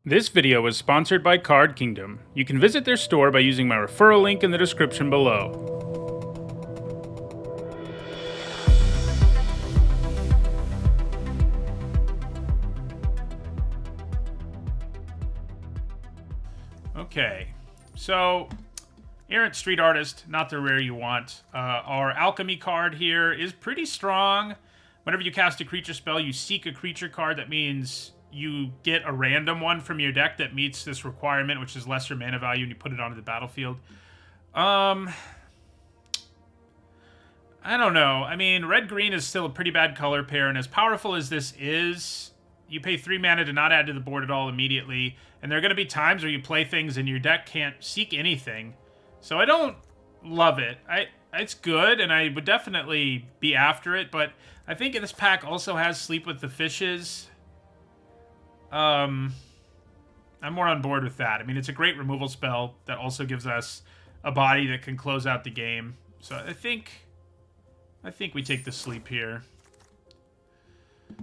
This video is sponsored by Card Kingdom. You can visit their store by using my referral link in the description below. Okay, so Errant Street Artist, not the rare you want. Our Alchemy card here is pretty strong. Whenever you cast a creature spell, you seek a creature card. That means you get a random one from your deck that meets this requirement, which is lesser mana value, and you put it onto the battlefield. I don't know. I mean, red-green is still a pretty bad color pair, and as powerful as this is, you pay 3 mana to not add to the board at all immediately, and there are going to be times where you play things and your deck can't seek anything. So I don't love it. It's good, and I would definitely be after it, but I think this pack also has Sleep with the Fishes. I'm more on board with that. I mean, it's a great removal spell that also gives us a body that can close out the game. So I think we take the sleep here.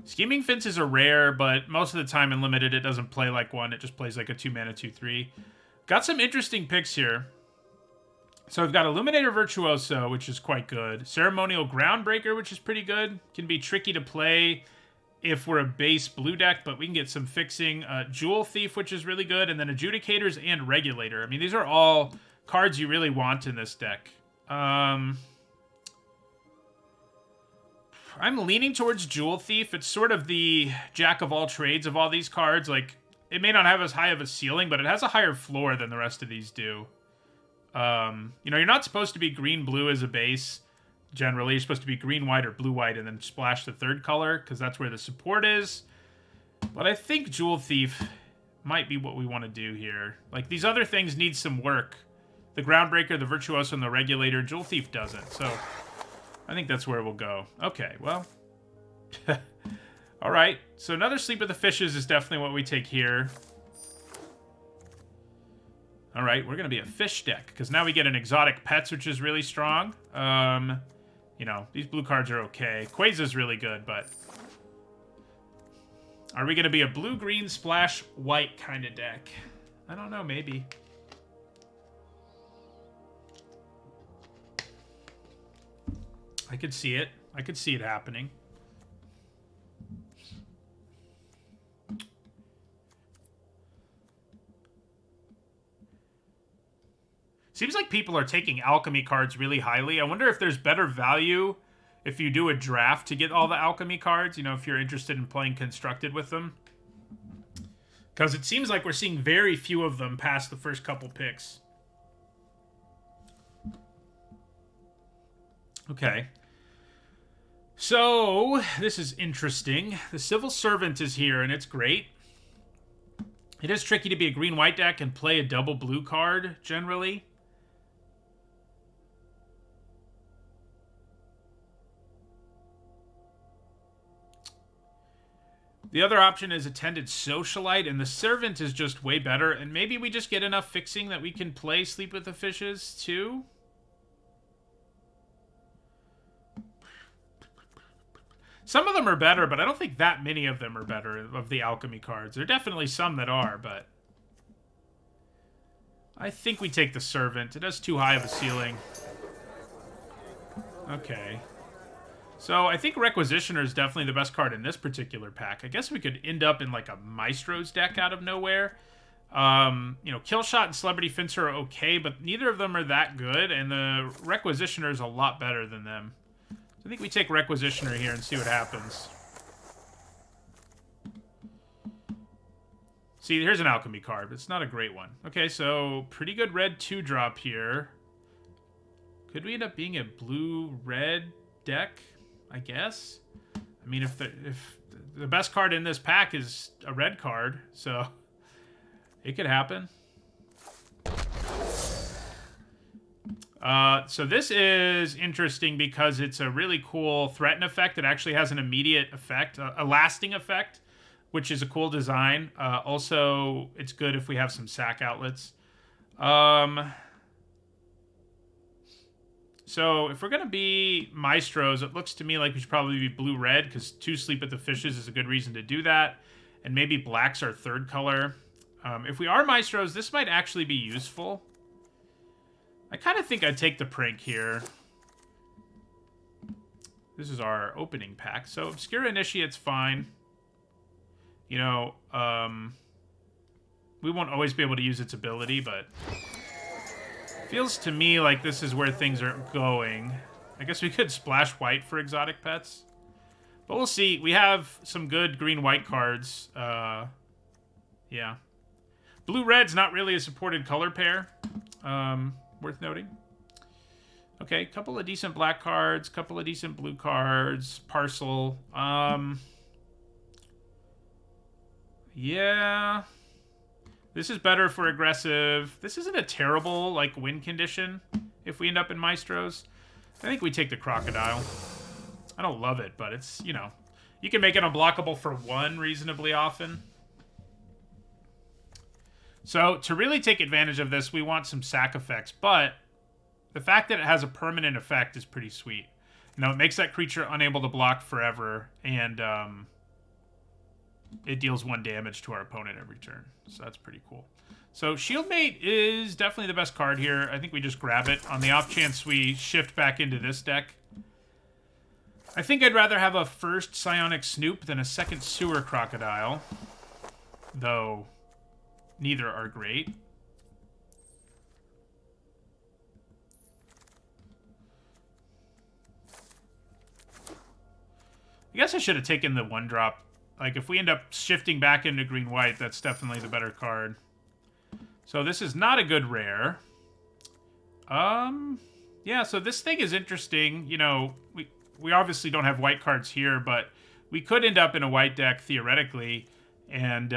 Scheming Fences are rare, but most of the time in Limited it doesn't play like one. It just plays like a 2-mana 2/3. Got some interesting picks here. So we've got Illuminator Virtuoso, which is quite good. Ceremonial Groundbreaker, which is pretty good. Can be tricky to play if we're a base blue deck, but we can get some fixing. Jewel Thief, which is really good, and then Adjudicators and Regulator. I mean, these are all cards you really want in this deck. I'm leaning towards Jewel Thief. It's sort of the jack of all trades of all these cards. Like, it may not have as high of a ceiling, but it has a higher floor than the rest of these do. You know, you're not supposed to be green-blue as a base. Generally, you're supposed to be green-white or blue-white and then splash the third color, because that's where the support is. But I think Jewel Thief might be what we want to do here. Like, these other things need some work. The Groundbreaker, the Virtuoso, and the Regulator. Jewel Thief doesn't, so I think that's where we'll go. Okay, well. Alright, so another Sleep with the Fishes is definitely what we take here. Alright, we're going to be a fish deck, because now we get an Exotic Pets, which is really strong. You know, these blue cards are okay. Quaza's really good, but are we going to be a blue-green splash white kind of deck? I don't know, maybe. I could see it. I could see it happening. Seems like people are taking Alchemy cards really highly. I wonder if there's better value if you do a draft to get all the Alchemy cards, you know, if you're interested in playing Constructed with them. Because it seems like we're seeing very few of them past the first couple picks. Okay. So, this is interesting. The Civil Servant is here, and it's great. It is tricky to be a green-white deck and play a double blue card, generally. The other option is Attended Socialite, and the Servant is just way better. And maybe we just get enough fixing that we can play Sleep with the Fishes, too? Some of them are better, but I don't think that many of them are better, of the Alchemy cards. There are definitely some that are, but I think we take the Servant. It has too high of a ceiling. Okay. So I think Requisitioner is definitely the best card in this particular pack. I guess we could end up in like a Maestro's deck out of nowhere. You know, Killshot and Celebrity Fencer are okay, but neither of them are that good, and the Requisitioner is a lot better than them. So I think we take Requisitioner here and see what happens. See, here's an Alchemy card, but it's not a great one. Okay, so pretty good red 2-drop here. Could we end up being a blue-red deck? I guess. I mean, if the best card in this pack is a red card, so it could happen. So this is interesting because it's a really cool threaten effect that actually has an immediate effect, a lasting effect, which is a cool design. Also, it's good if we have some sack outlets. So if we're going to be Maestros, it looks to me like we should probably be blue-red, because 2 Sleep with the Fishes is a good reason to do that. And maybe black's our third color. If we are Maestros, this might actually be useful. I kind of think I'd take the prank here. This is our opening pack. So Obscura Initiate's fine. You know, we won't always be able to use its ability, but feels to me like this is where things are going. I guess we could splash white for exotic pets. But we'll see. We have some good green-white cards. Yeah. Blue-red's not really a supported color pair. Worth noting. Okay, couple of decent black cards, couple of decent blue cards, parcel. Yeah. This is better for aggressive. This isn't a terrible, like, win condition if we end up in Maestros. I think we take the crocodile. I don't love it, but it's, you know, you can make it unblockable for 1 reasonably often. So, to really take advantage of this, we want some sack effects, but the fact that it has a permanent effect is pretty sweet. You know, it makes that creature unable to block forever, and it deals 1 damage to our opponent every turn. So that's pretty cool. So Shieldmate is definitely the best card here. I think we just grab it on the off chance we shift back into this deck. I think I'd rather have a first Psionic Snoop than a second Sewer Crocodile, though neither are great. I guess I should have taken the 1-drop. Like, if we end up shifting back into green-white, that's definitely the better card. So this is not a good rare. Yeah, so this thing is interesting. You know, we obviously don't have white cards here, but we could end up in a white deck, theoretically, and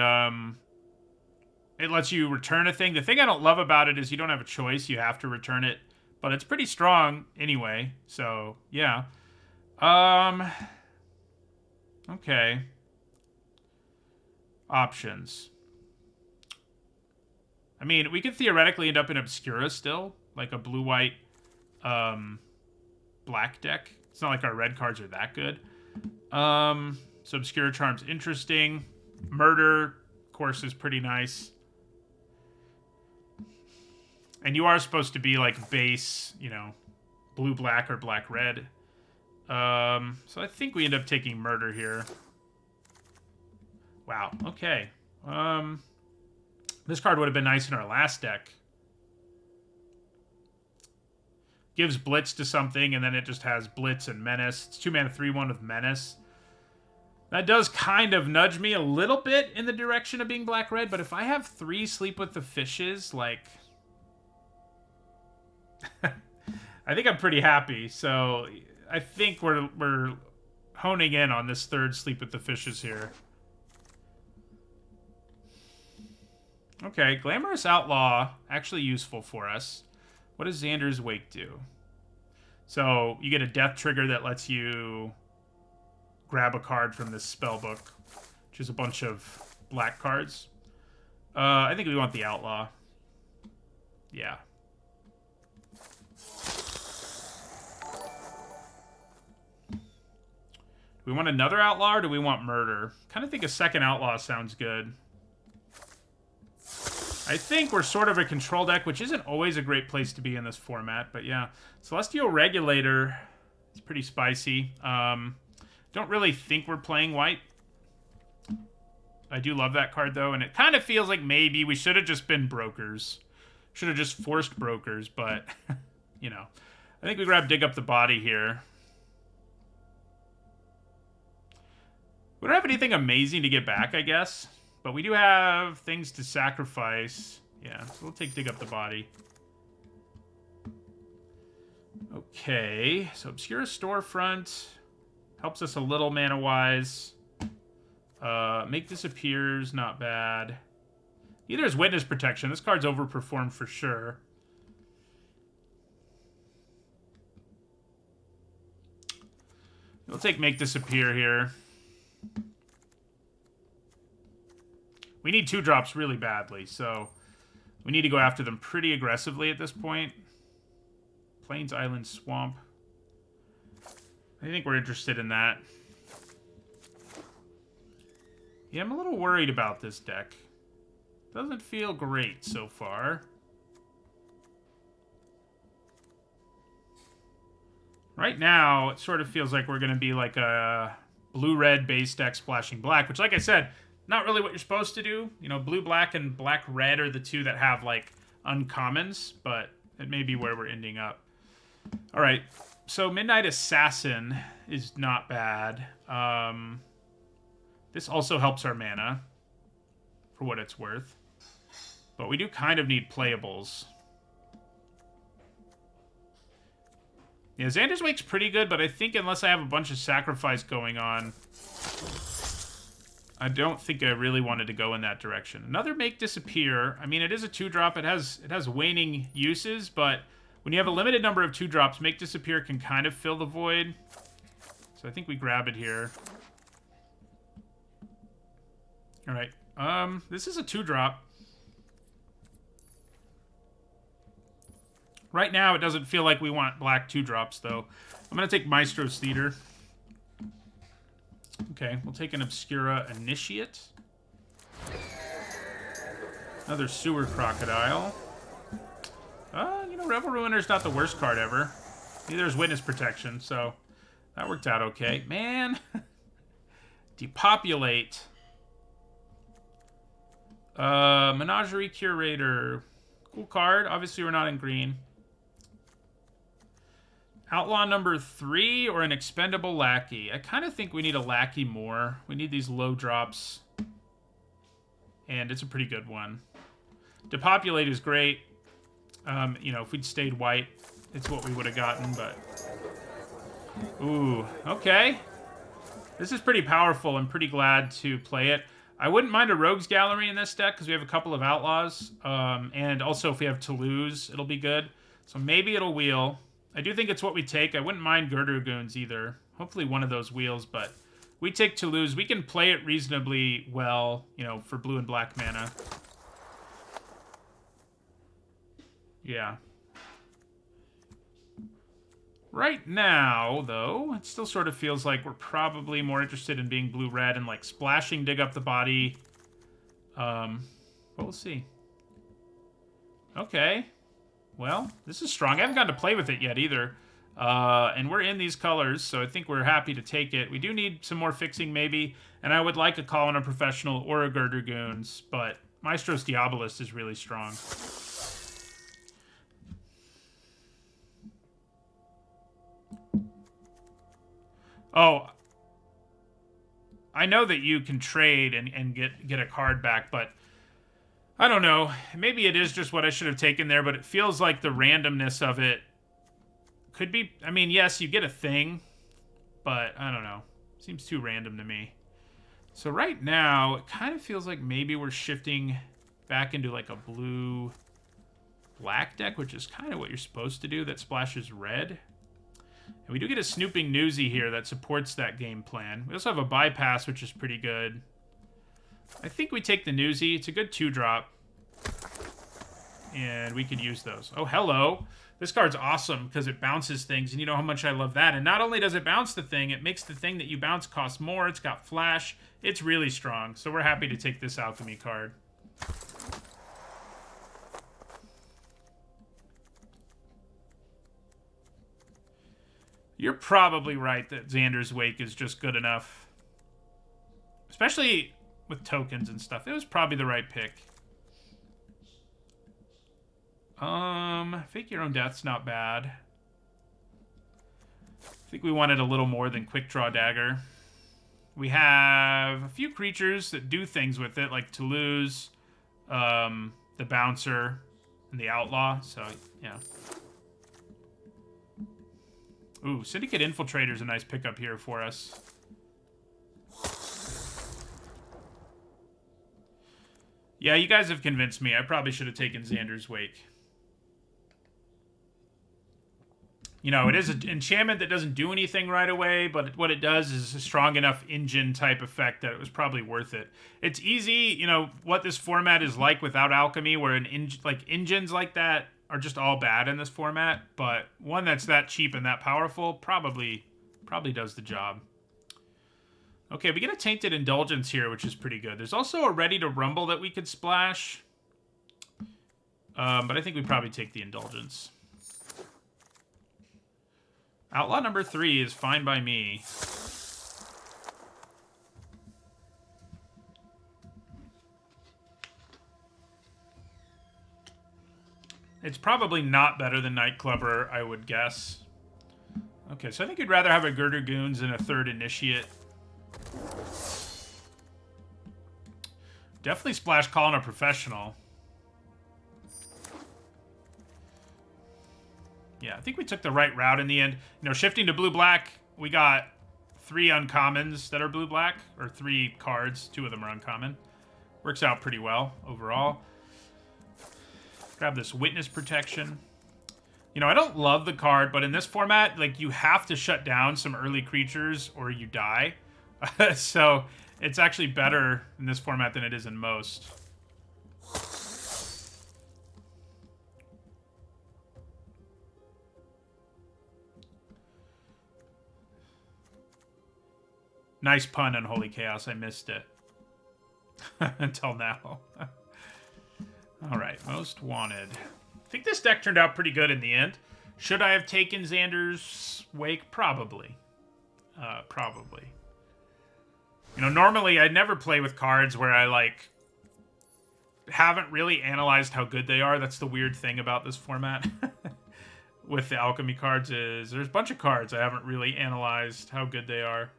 it lets you return a thing. The thing I don't love about it is you don't have a choice. You have to return it, but it's pretty strong anyway, so, yeah. Okay. Options. I mean, we could theoretically end up in Obscura still, like a blue-white black deck. It's not like our red cards are that good. So Obscura Charm's interesting. Murder, of course, is pretty nice. And you are supposed to be like base, you know, blue-black or black-red. So I think we end up taking Murder here. Wow, okay. This card would have been nice in our last deck. Gives Blitz to something, and then it just has Blitz and Menace. It's 2-mana, 3-1 with Menace. That does kind of nudge me a little bit in the direction of being black-red, but if I have 3 Sleep with the Fishes, like... I think I'm pretty happy, so I think we're honing in on this 3rd Sleep with the Fishes here. Okay, Glamorous Outlaw, actually useful for us. What does Xander's Wake do? So, you get a death trigger that lets you grab a card from this spellbook, which is a bunch of black cards. I think we want the Outlaw. Yeah. Do we want another Outlaw, or do we want Murder? Kind of think a second Outlaw sounds good. I think we're sort of a control deck, which isn't always a great place to be in this format, but yeah. Celestial Regulator is pretty spicy. Don't really think we're playing white. I do love that card, though, and it kind of feels like maybe we should have just been Brokers. Should have just forced Brokers, but, you know. I think we grab Dig Up the Body here. We don't have anything amazing to get back, I guess. But we do have things to sacrifice. Yeah, so we'll take Dig Up the Body. Okay, so Obscura Storefront helps us a little mana-wise. Make Disappears, not bad. Either is Witness Protection. This card's overperformed for sure. We'll take Make Disappear here. We need 2-drops really badly, so we need to go after them pretty aggressively at this point. Plains, Island, Swamp. I think we're interested in that. Yeah, I'm a little worried about this deck. Doesn't feel great so far. Right now, it sort of feels like we're going to be like a blue-red base deck splashing black, which, like I said, not really what you're supposed to do. You know, blue-black and black-red are the two that have, like, uncommons, but it may be where we're ending up. All right, so Midnight Assassin is not bad. This also helps our mana, for what it's worth. But we do kind of need playables. Yeah, Xander's Wake's pretty good, but I think unless I have a bunch of sacrifice going on, I don't think I really wanted to go in that direction. Another Make Disappear. I mean, it is a 2-drop. It has waning uses, but when you have a limited number of 2-drops, Make Disappear can kind of fill the void. So I think we grab it here. All right. This is a 2-drop. Right now, it doesn't feel like we want black 2-drops, though. I'm going to take Maestro's Theater. Okay, we'll take an Obscura Initiate. Another Sewer Crocodile. You know, Revel Ruiner's not the worst card ever. Neither is Witness Protection, so that worked out okay. Man! Depopulate. Menagerie Curator. Cool card. Obviously, we're not in green. Outlaw number 3 or an Expendable Lackey. I kind of think we need a Lackey more. We need these low drops. And it's a pretty good one. Depopulate is great. You know, if we'd stayed white, it's what we would have gotten, but... Ooh, okay. This is pretty powerful. I'm pretty glad to play it. I wouldn't mind a Rogues Gallery in this deck, because we have a couple of Outlaws. And also, if we have Toulouse, it'll be good. So maybe it'll wheel. I do think it's what we take. I wouldn't mind Girder Goons either. Hopefully one of those wheels, but we take Toulouse. We can play it reasonably well, you know, for blue and black mana. Yeah. Right now, though, it still sort of feels like we're probably more interested in being blue-red and, like, splashing, dig up the body. But we'll see. Okay. Well, this is strong. I haven't gotten to play with it yet either. And we're in these colors, so I think we're happy to take it. We do need some more fixing, maybe. And I would like a Call on a Professional or a Girder Goons, but Maestro's Diabolist is really strong. Oh, I know that you can trade and get a card back, but I don't know. Maybe it is just what I should have taken there, but it feels like the randomness of it could be... I mean, yes, you get a thing, but I don't know. Seems too random to me. So right now, it kind of feels like maybe we're shifting back into like a blue-black deck, which is kind of what you're supposed to do, that splashes red. And we do get a Snooping Newsy here that supports that game plan. We also have a Bypass, which is pretty good. I think we take the Newsy. It's a good 2-drop. And we could use those. Oh, hello. This card's awesome because it bounces things, and you know how much I love that. And not only does it bounce the thing, it makes the thing that you bounce cost more. It's got flash. It's really strong. So we're happy to take this Alchemy card. You're probably right that Xander's Wake is just good enough. Especially with tokens and stuff. It was probably the right pick. Fake Your Own Death's not bad. I think we wanted a little more than Quick Draw Dagger. We have a few creatures that do things with it, like Toulouse, the Bouncer, and the Outlaw. So, yeah. Ooh, Syndicate Infiltrator's a nice pickup here for us. Yeah, you guys have convinced me. I probably should have taken Xander's Wake. You know, it is an enchantment that doesn't do anything right away, but what it does is a strong enough engine-type effect that it was probably worth it. It's easy, you know, what this format is like without Alchemy, where engines like that are just all bad in this format, but one that's that cheap and that powerful probably does the job. Okay, we get a Tainted Indulgence here, which is pretty good. There's also a Ready to Rumble that we could splash. But I think we probably take the Indulgence. Outlaw number 3 is fine by me. It's probably not better than Nightclubber, I would guess. Okay, so I think you'd rather have a Girder Goons and a 3rd Initiate. Definitely splash call on a Professional. Yeah, I think we took the right route in the end. You know, shifting to blue-black, we got 3 uncommons that are blue-black, or 3 cards. 2 of them are uncommon. Works out pretty well overall. Grab this Witness Protection. You know, I don't love the card, but in this format, like, you have to shut down some early creatures or you die. So it's actually better in this format than it is in most. Nice pun, Unholy Chaos. I missed it. Until now. Alright, Most Wanted. I think this deck turned out pretty good in the end. Should I have taken Xander's Wake? Probably. Probably. You know, normally I'd never play with cards where I, like, haven't really analyzed how good they are. That's the weird thing about this format. With the Alchemy cards is there's a bunch of cards I haven't really analyzed how good they are.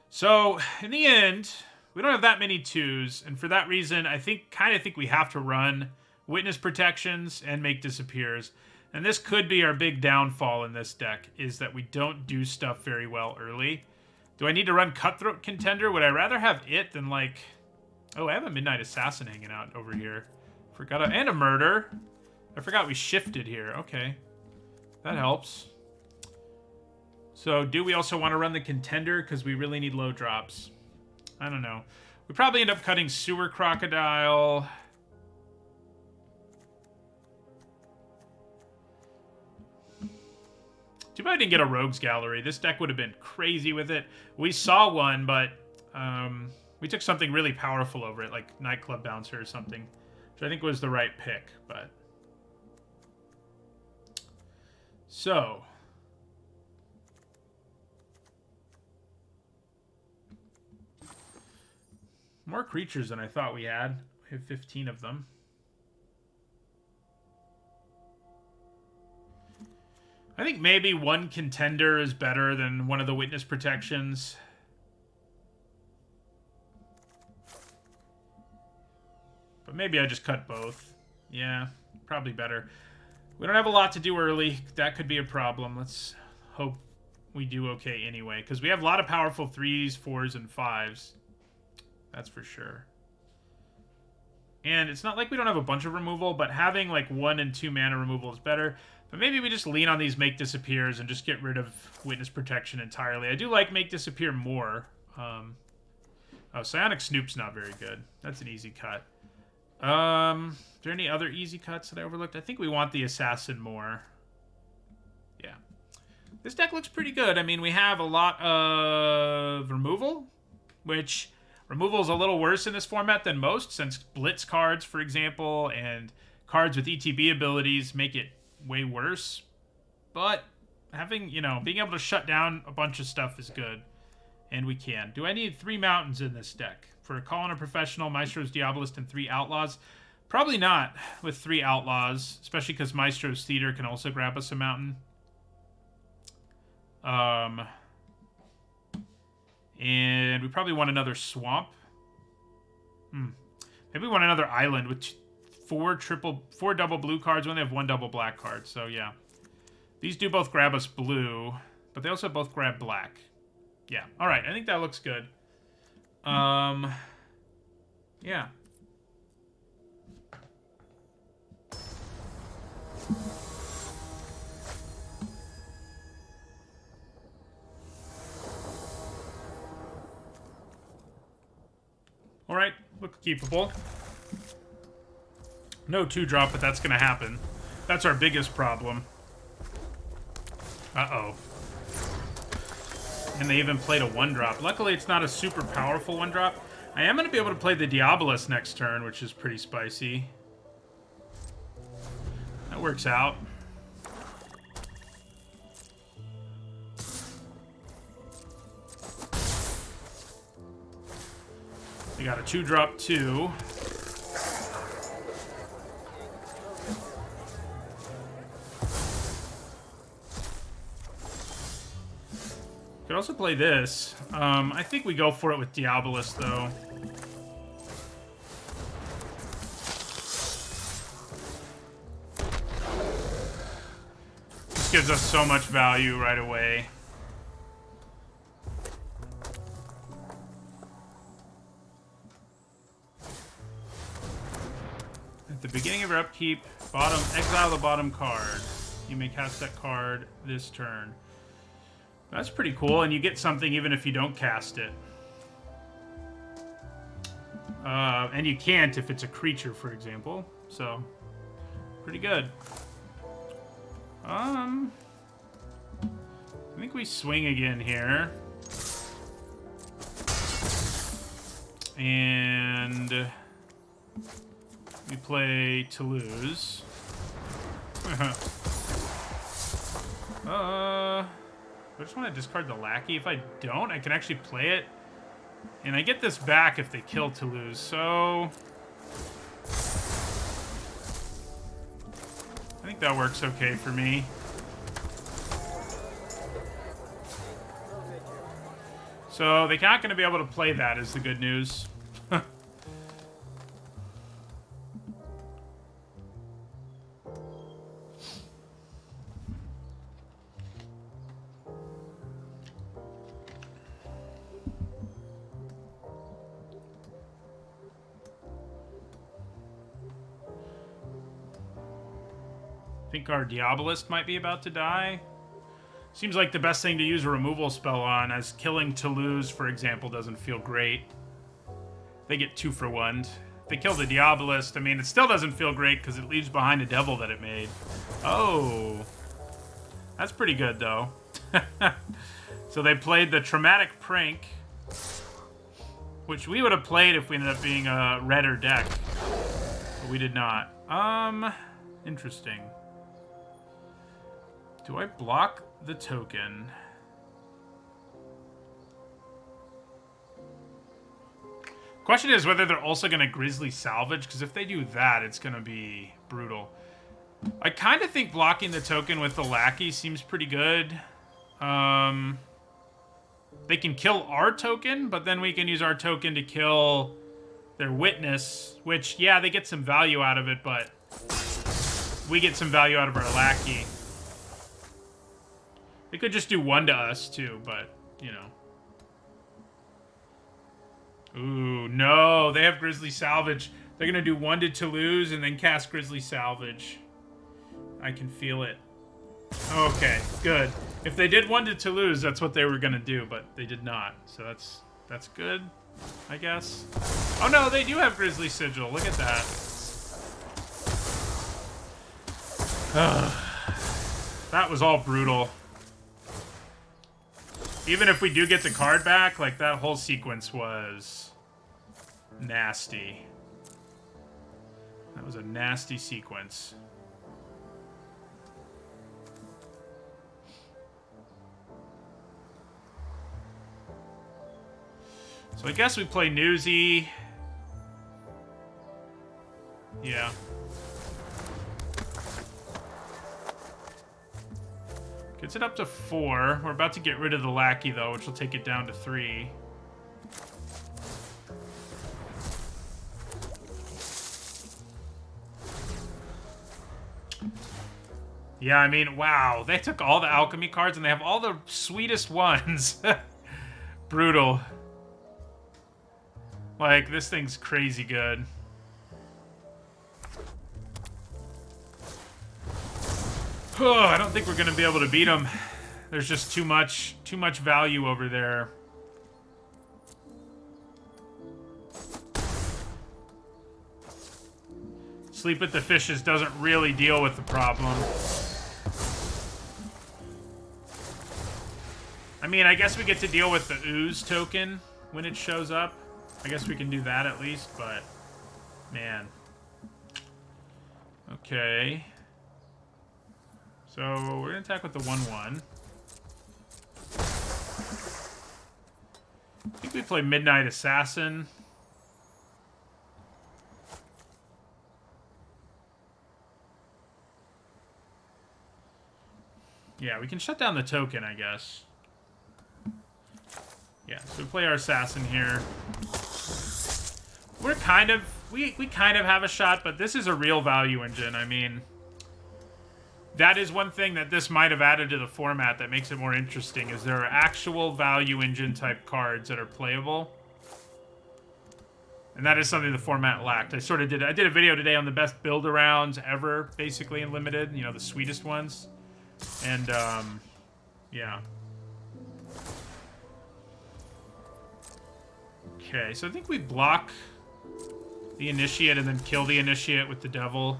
So, in the end, we don't have that many 2s, and for that reason, I kind of think we have to run Witness Protections and make Disappears. And this could be our big downfall in this deck, is that we don't do stuff very well early. Do I need to run Cutthroat Contender? Would I rather have it than, like... Oh, I have a Midnight Assassin hanging out over here. And a Murder. I forgot we shifted here. Okay. That helps. So, do we also want to run the Contender? Because we really need low drops. I don't know. We probably end up cutting Sewer Crocodile. Too bad I didn't get a Rogues Gallery. This deck would have been crazy with it. We saw one, but we took something really powerful over it, like Nightclub Bouncer or something, which I think was the right pick, but... So... More creatures than I thought we had. We have 15 of them. I think maybe one Contender is better than one of the Witness Protections. But maybe I just cut both. Yeah, probably better. We don't have a lot to do early. That could be a problem. Let's hope we do okay anyway. Because we have a lot of powerful 3s, 4s, and 5s. That's for sure. And it's not like we don't have a bunch of removal, but having like 1 and 2 mana removal is better. But maybe we just lean on these Make Disappears and just get rid of Witness Protection entirely. I do like Make Disappear more. Oh, Psionic Snoop's not very good. That's an easy cut. Is there any other easy cuts that I overlooked? I think we want the Assassin more. Yeah. This deck looks pretty good. I mean, we have a lot of removal, which... Removal is a little worse in this format than most, since Blitz cards, for example, and cards with ETB abilities make it way worse. But having, you know, being able to shut down a bunch of stuff is good. And we can. Do I need 3 mountains in this deck? For a Call on a Professional, Maestro's Diabolist, and 3 Outlaws? Probably not with 3 Outlaws, especially because Maestro's Theater can also grab us a mountain. And we probably want another swamp. Maybe we want another island with 4 double blue cards. We only have 1 double black card, so yeah. These do both grab us blue, but they also both grab black. Yeah, alright, I think that looks good. Yeah. Alright, look keepable. No 2-drop, but that's gonna happen. That's our biggest problem. Uh-oh. And they even played a 1-drop. Luckily, it's not a super powerful 1-drop. I am going to be able to play the Diabolus next turn, which is pretty spicy. That works out. We got a 2-drop 2. Could also play this. I think we go for it with Diabolus, though. This gives us so much value right away. At the beginning of your upkeep, exile the bottom card. You may cast that card this turn. That's pretty cool, and you get something even if you don't cast it. And you can't if it's a creature, for example. So, pretty good. I think we swing again here. And we play Toulouse. I just want to discard the Lackey. If I don't, I can actually play it. And I get this back if they kill Toulouse, so... I think that works okay for me. So they're not going to be able to play that, is the good news. I think our Diabolist might be about to die. Seems like the best thing to use a removal spell on, as killing Toulouse, for example, doesn't feel great. They get 2 for 1. If they kill the Diabolist, I mean, it still doesn't feel great because it leaves behind a devil that it made. Oh. That's pretty good, though. So they played the Traumatic Prank, which we would have played if we ended up being a redder deck. But we did not. Interesting. Do I block the token? Question is whether they're also going to Grizzly Salvage, because if they do that, it's going to be brutal. I kind of think blocking the token with the Lackey seems pretty good. They can kill our token, but then we can use our token to kill their Witness, which, yeah, they get some value out of it, but we get some value out of our Lackey. They could just do 1 to us, too, but, you know. Ooh, no. They have Grizzly Salvage. They're going to do 1 to Toulouse and then cast Grizzly Salvage. I can feel it. Okay, good. If they did 1 to Toulouse, that's what they were going to do, but they did not. So that's good, I guess. Oh, no, they do have Grizzly Sigil. Look at that. That was all brutal. Even if we do get the card back, like, that whole sequence was nasty. That was a nasty sequence. So I guess we play Newsy. Yeah. Gets it up to 4. We're about to get rid of the Lackey, though, which will take it down to 3. Yeah, I mean, wow. They took all the Alchemy cards, and they have all the sweetest ones. Brutal. Like, this thing's crazy good. Oh, I don't think we're going to be able to beat them. There's just too much value over there. Sleep with the Fishes doesn't really deal with the problem. I mean, I guess we get to deal with the ooze token when it shows up. I guess we can do that at least, but... Man. Okay. So, we're going to attack with the 1-1. I think we play Midnight Assassin. Yeah, we can shut down the token, I guess. Yeah, so we play our assassin here. We're kind of... We kind of have a shot, but this is a real value engine. I mean... That is one thing that this might have added to the format that makes it more interesting, is there are actual value engine type cards that are playable. And that is something the format lacked. I did a video today on the best build-arounds ever, basically in Limited. You know, the sweetest ones. And, yeah. Okay, so I think we block the Initiate and then kill the Initiate with the Devil.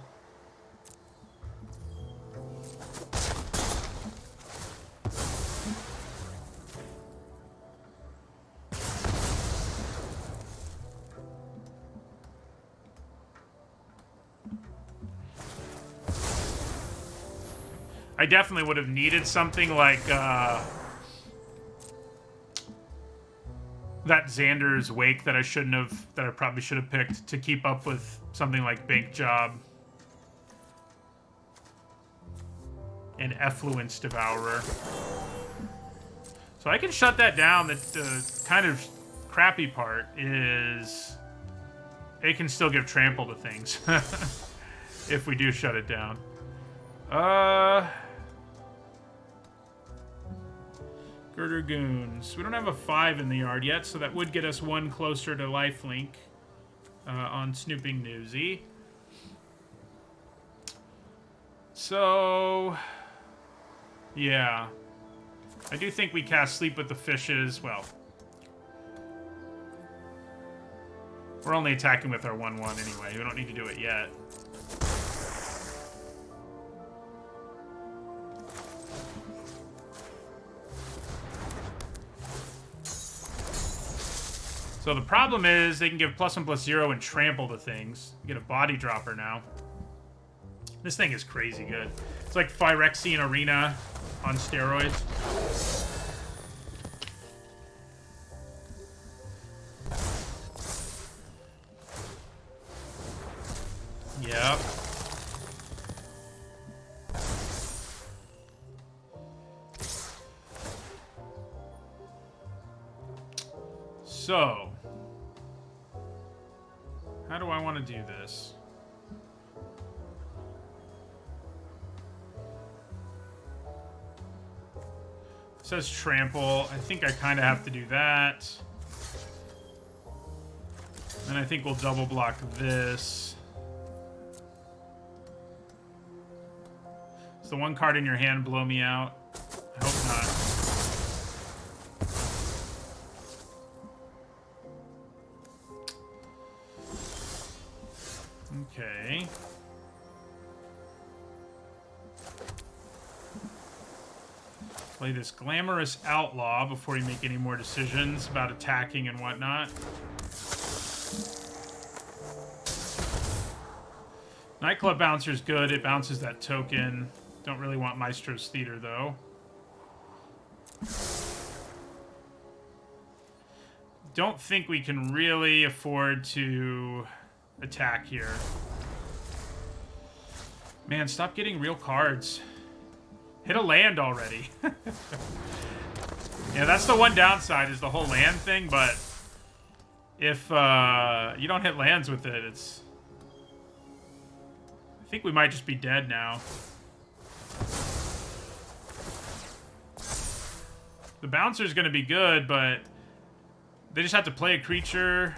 I definitely would have needed something like that Xander's Wake that I probably should have picked to keep up with something like Bank Job and Effluence Devourer. So I can shut that down. The kind of crappy part is it can still give trample to things if we do shut it down. Girder Goons. We don't have a 5 in the yard yet, so that would get us 1 closer to lifelink on Snooping Newsy. So, yeah. I do think we cast Sleep with the Fishes. Well, we're only attacking with our 1-1 anyway. We don't need to do it yet. So the problem is they can give +1/+0 and trample to things. Get a body dropper now. This thing is crazy good. It's like Phyrexian Arena on steroids. Yep. So, how do I want to do this? It says trample. I think I kind of have to do that. And I think we'll double block this. Is the one card in your hand blow me out? I hope not. Okay. Play this Glamorous Outlaw before you make any more decisions about attacking and whatnot. Nightclub Bouncer's good. It bounces that token. Don't really want Maestro's Theater, though. Don't think we can really afford to attack here. Man, stop getting real cards. Hit a land already. Yeah, that's the one downside, is the whole land thing, but if you don't hit lands with it, it's... I think we might just be dead now. The Bouncer's gonna be good, but they just have to play a creature.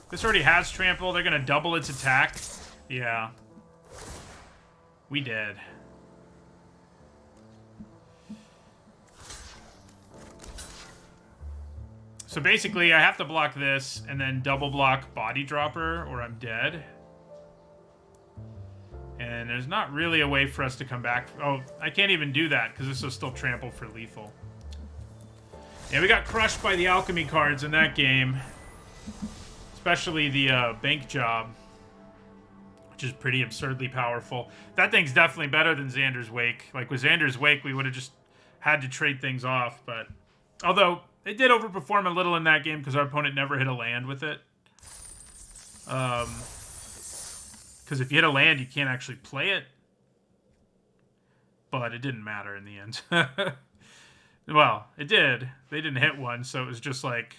This already has trample. They're gonna double its attack. Yeah. We dead. So basically, I have to block this and then double block Body Dropper, or I'm dead. And there's not really a way for us to come back. Oh, I can't even do that because this will still trample for lethal. Yeah, we got crushed by the alchemy cards in that game. Especially the bank job. Which is pretty absurdly powerful. That thing's definitely better than Xander's Wake. Like, with Xander's Wake, we would have just had to trade things off. But although, it did overperform a little in that game because our opponent never hit a land with it. Because if you hit a land, you can't actually play it. But it didn't matter in the end. Well, it did. They didn't hit one, so it was just like...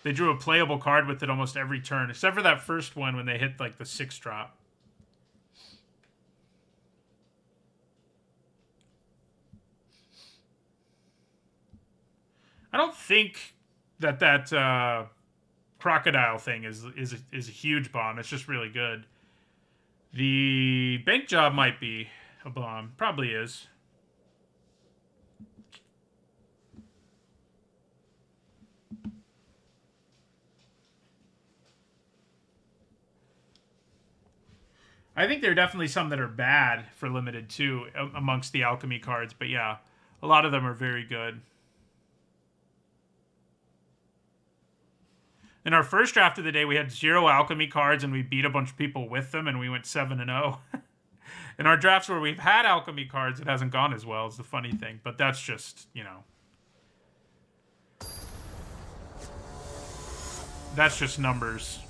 They drew a playable card with it almost every turn. Except for that first one when they hit, like, the 6-drop. I don't think that crocodile thing is a huge bomb. It's just really good. The bank job might be a bomb. Probably is. I think there are definitely some that are bad for limited too amongst the alchemy cards, but yeah, a lot of them are very good. In our first draft of the day, we had 0 alchemy cards, and we beat a bunch of people with them, and we went 7-0. In our drafts where we've had alchemy cards, it hasn't gone as well, is the funny thing. But that's just, you know... That's just numbers.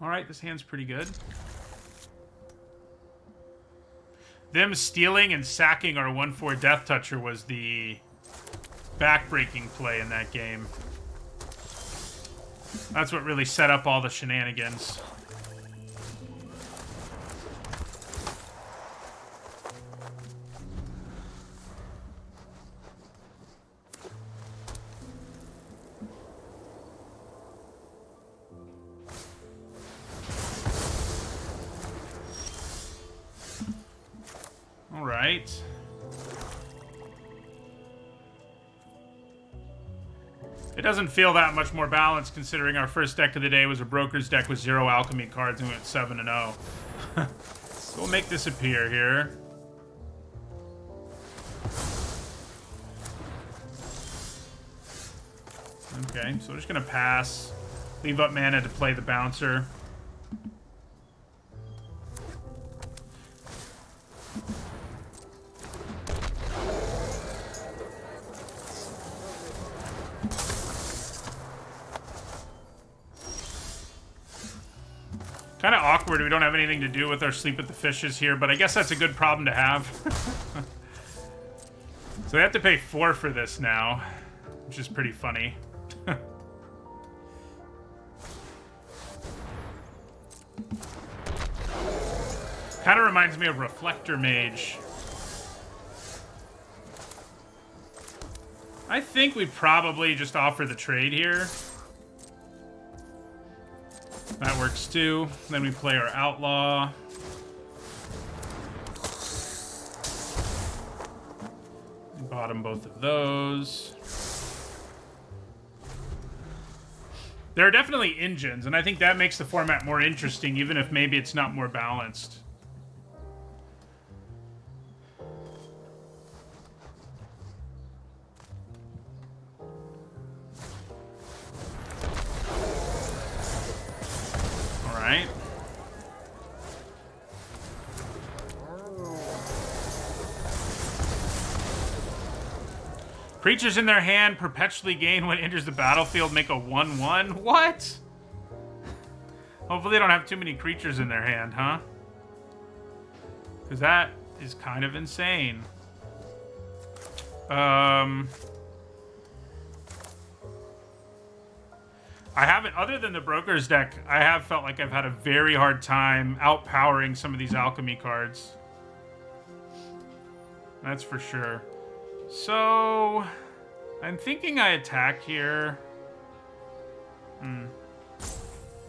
Alright, this hand's pretty good. Them stealing and sacking our 1/4 Death Toucher was the backbreaking play in that game. That's what really set up all the shenanigans. Alright. It doesn't feel that much more balanced considering our first deck of the day was a broker's deck with 0 alchemy cards and we went 7-0. So we'll make this appear here. Okay, so we're just gonna pass. Leave up mana to play the bouncer. Kind of awkward. We don't have anything to do with our Sleep at the Fishes here, but I guess that's a good problem to have. So they have to pay 4 for this now, which is pretty funny. Kind of reminds me of Reflector Mage. I think we probably just offer the trade here. That works too. Then we play our Outlaw. Bottom both of those. There are definitely engines, and I think that makes the format more interesting, even if maybe it's not more balanced. Alright. Creatures in their hand perpetually gain when it enters the battlefield, make a 1/1? What? Hopefully they don't have too many creatures in their hand, huh? Because that is kind of insane. I haven't, other than the Broker's deck, I have felt like I've had a very hard time outpowering some of these alchemy cards. That's for sure. So, I'm thinking I attack here.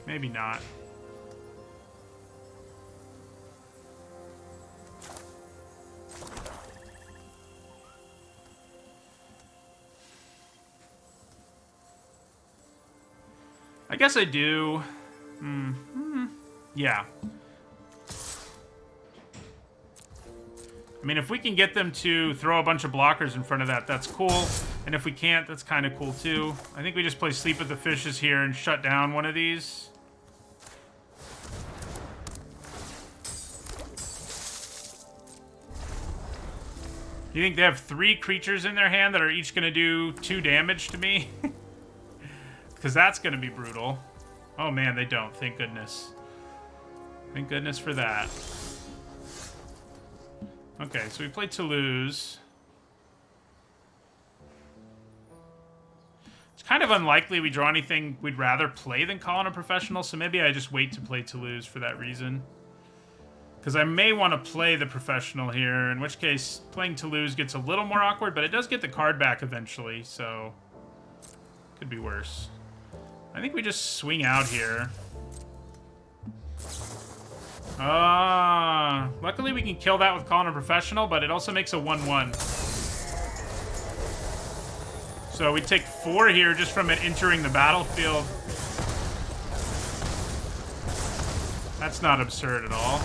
Maybe not. I guess I do. Yeah. I mean, if we can get them to throw a bunch of blockers in front of that, that's cool. And if we can't, that's kind of cool too. I think we just play Sleep with the Fishes here and shut down one of these. Do you think they have 3 creatures in their hand that are each going to do 2 damage to me? Because that's going to be brutal. Oh man, they don't. Thank goodness. Thank goodness for that. Okay, so we play Toulouse. It's kind of unlikely we draw anything we'd rather play than call on a professional, so maybe I just wait to play Toulouse for that reason. Because I may want to play the professional here, in which case playing Toulouse gets a little more awkward, but it does get the card back eventually, so could be worse. I think we just swing out here. Luckily we can kill that with calling a professional, but it also makes a 1/1. So we take 4 here just from it entering the battlefield. That's not absurd at all.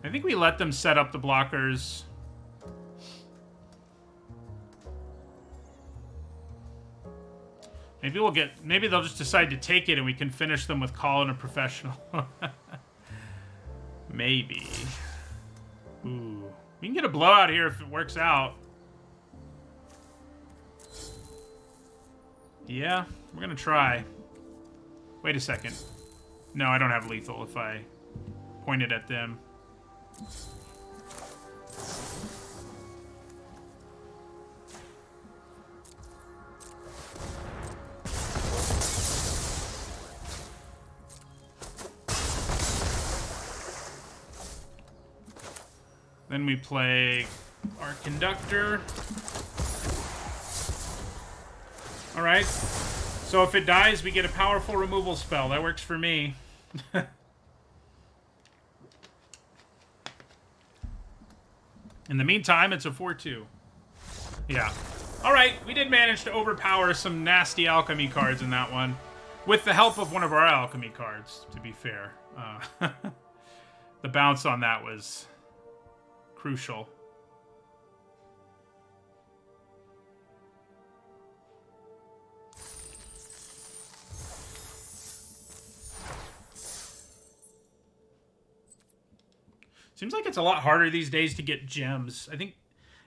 I think we let them set up the blockers. Maybe they'll just decide to take it and we can finish them with call and a professional. Maybe. Ooh. We can get a blowout here if it works out. Yeah, we're gonna try. Wait a second. No, I don't have lethal if I point it at them. Then we play our Conductor. All right. So if it dies, we get a powerful removal spell. That works for me. In the meantime, it's a 4/2. Yeah. All right. We did manage to overpower some nasty Alchemy cards in that one. With the help of one of our Alchemy cards, to be fair. The bounce on that was crucial. Seems like it's a lot harder these days to get gems. I think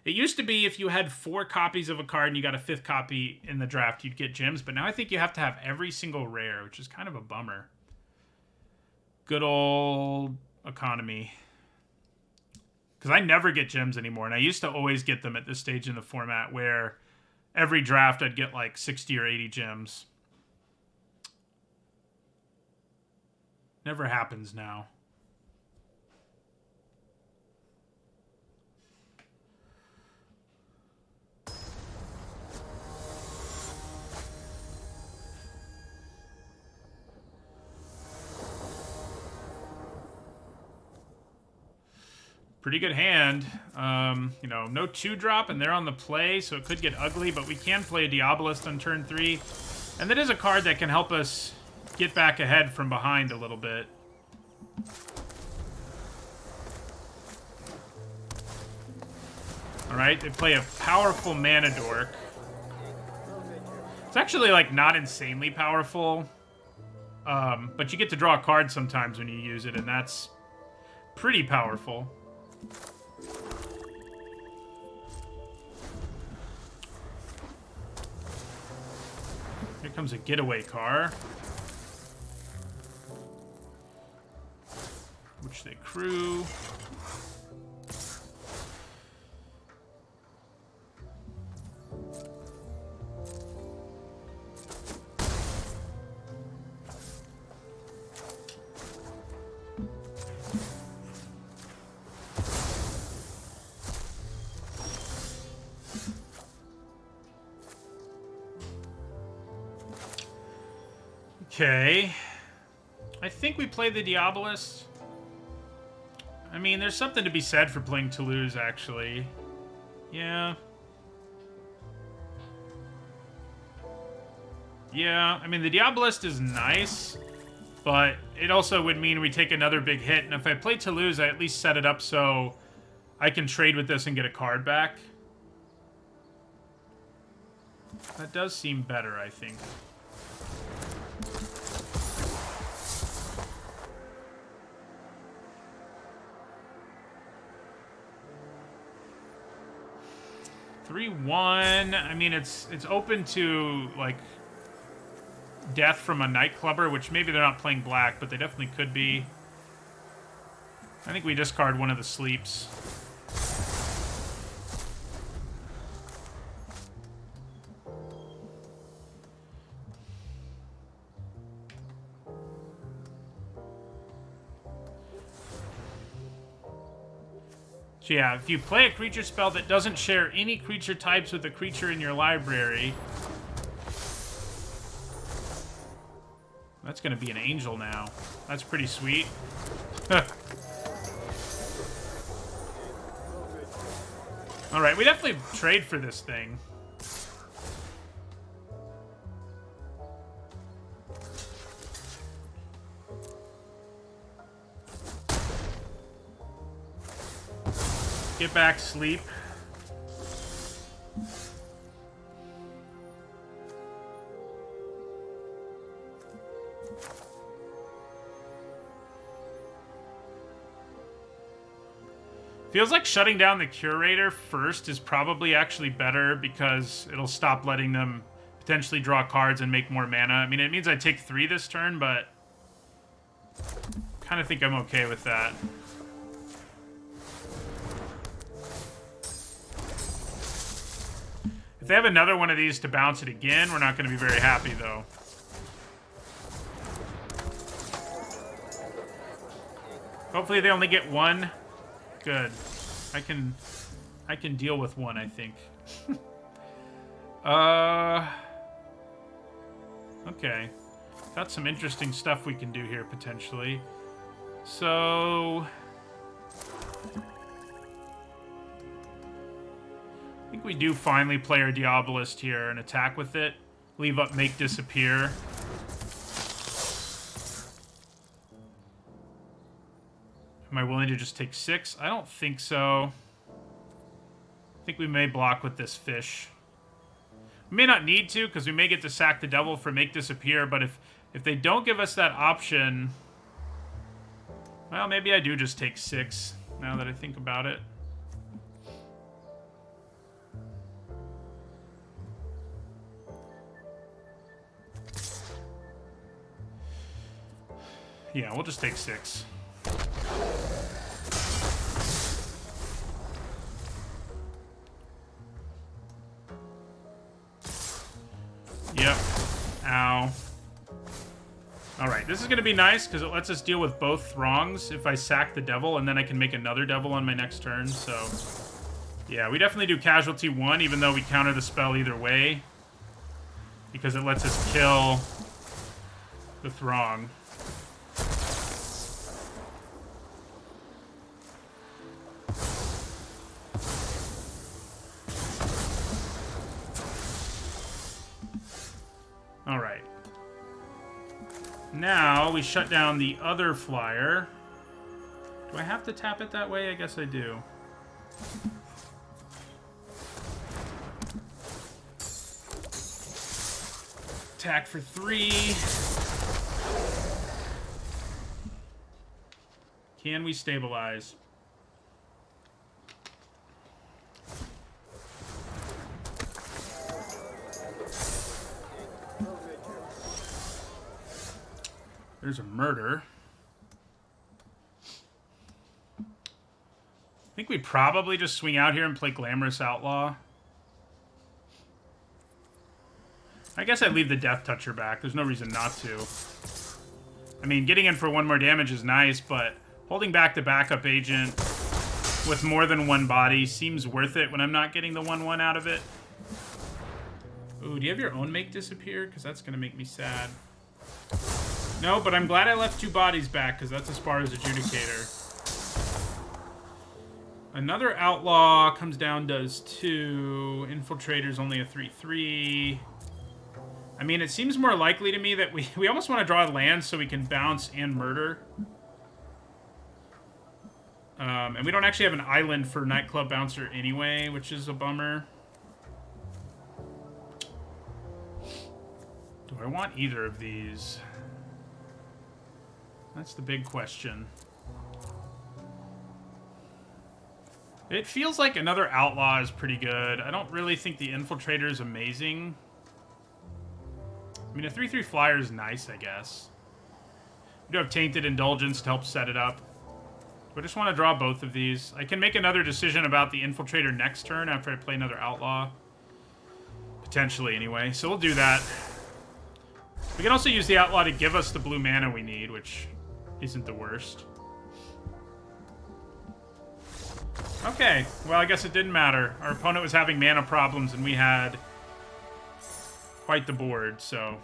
it used to be if you had 4 copies of a card and you got a 5th copy in the draft, you'd get gems. But now I think you have to have every single rare, which is kind of a bummer. Good old economy. Because I never get gems anymore, and I used to always get them at this stage in the format where every draft I'd get like 60 or 80 gems. Never happens now. Pretty good hand. You know, no 2-drop, and they're on the play, so it could get ugly, but we can play a Diabolist on turn 3. And that is a card that can help us get back ahead from behind a little bit. Alright, they play a powerful Mana Dork. It's actually, like, not insanely powerful. But you get to draw a card sometimes when you use it, and that's pretty powerful. Here comes a getaway car, which they crew. Okay. I think we play the Diabolist. I mean, there's something to be said for playing Toulouse, actually. Yeah. Yeah, I mean, the Diabolist is nice, but it also would mean we take another big hit. And if I play to lose, I at least set it up so I can trade with this and get a card back. That does seem better, I think. Three, 1. I mean, it's open to, like, death from a nightclubber, which maybe they're not playing black, but they definitely could be. I think we discard one of the sleeps. So yeah, if you play a creature spell that doesn't share any creature types with a creature in your library, that's going to be an angel now. That's pretty sweet. Alright, we definitely trade for this thing. Get back, sleep. Feels like shutting down the Curator first is probably actually better because it'll stop letting them potentially draw cards and make more mana. I mean, it means I take 3 this turn, but kind of think I'm okay with that. If they have another one of these to bounce it again, we're not going to be very happy, though. Hopefully they only get 1. Good. I can deal with 1, I think. Okay. Got some interesting stuff we can do here, potentially. So I think we do finally play our Diabolist here and attack with it. Leave up Make Disappear. Am I willing to just take 6? I don't think so. I think we may block with this fish. We may not need to, because we may get to sack the devil for Make Disappear, but if they don't give us that option, well, maybe I do just take 6, now that I think about it. Yeah, we'll just take 6. Yep. Ow. Alright, this is going to be nice, because it lets us deal with both Throngs if I sack the devil, and then I can make another devil on my next turn, so yeah, we definitely do Casualty 1, even though we counter the spell either way, because it lets us kill the Throng. Alright. Now we shut down the other flyer. Do I have to tap it that way? I guess I do. Attack for 3. Can we stabilize? There's a murder. I think we probably just swing out here and play Glamorous Outlaw. I guess I'd leave the Death Toucher back. There's no reason not to. I mean, getting in for 1 more damage is nice, but holding back the backup agent with more than 1 body seems worth it when I'm not getting the 1/1 out of it. Ooh, do you have your own Make Disappear? Because that's going to make me sad. No, but I'm glad I left 2 bodies back, because that's as far as Adjudicator. Another Outlaw comes down, does 2. Infiltrator's only a 3/3. I mean, it seems more likely to me that we almost want to draw land so we can bounce and murder. And we don't actually have an island for Nightclub Bouncer anyway, which is a bummer. Do I want either of these? That's the big question. It feels like another Outlaw is pretty good. I don't really think the Infiltrator is amazing. I mean, a 3/3 flyer is nice, I guess. We do have Tainted Indulgence to help set it up. I just want to draw both of these. I can make another decision about the Infiltrator next turn after I play another Outlaw. Potentially, anyway. So we'll do that. We can also use the Outlaw to give us the blue mana we need, which isn't the worst. Okay, well, I guess it didn't matter. Our opponent was having mana problems, and we had quite the board, so...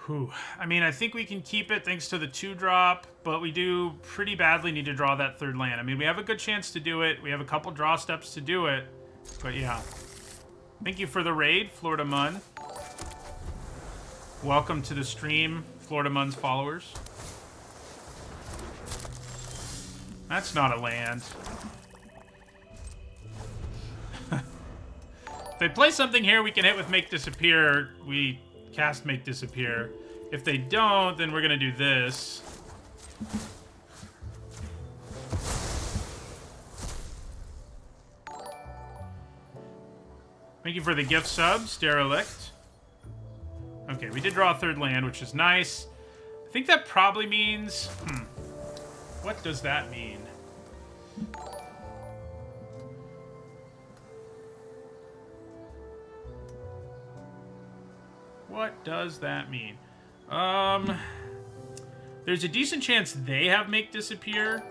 Whew. I mean, I think we can keep it thanks to the 2-drop, but we do pretty badly need to draw that third land. I mean, we have a good chance to do it. We have a couple draw steps to do it, but yeah. Thank you for the raid, Florida Mun. Welcome to the stream, Florida Mun's followers. That's not a land. If they play something here we can hit with Make Disappear, we cast Make Disappear. If they don't, then we're gonna do this. Thank you for the gift subs, Derelict. Okay, we did draw a third land, which is nice. I think that probably means... What does that mean? What does that mean? There's a decent chance they have Make Disappear.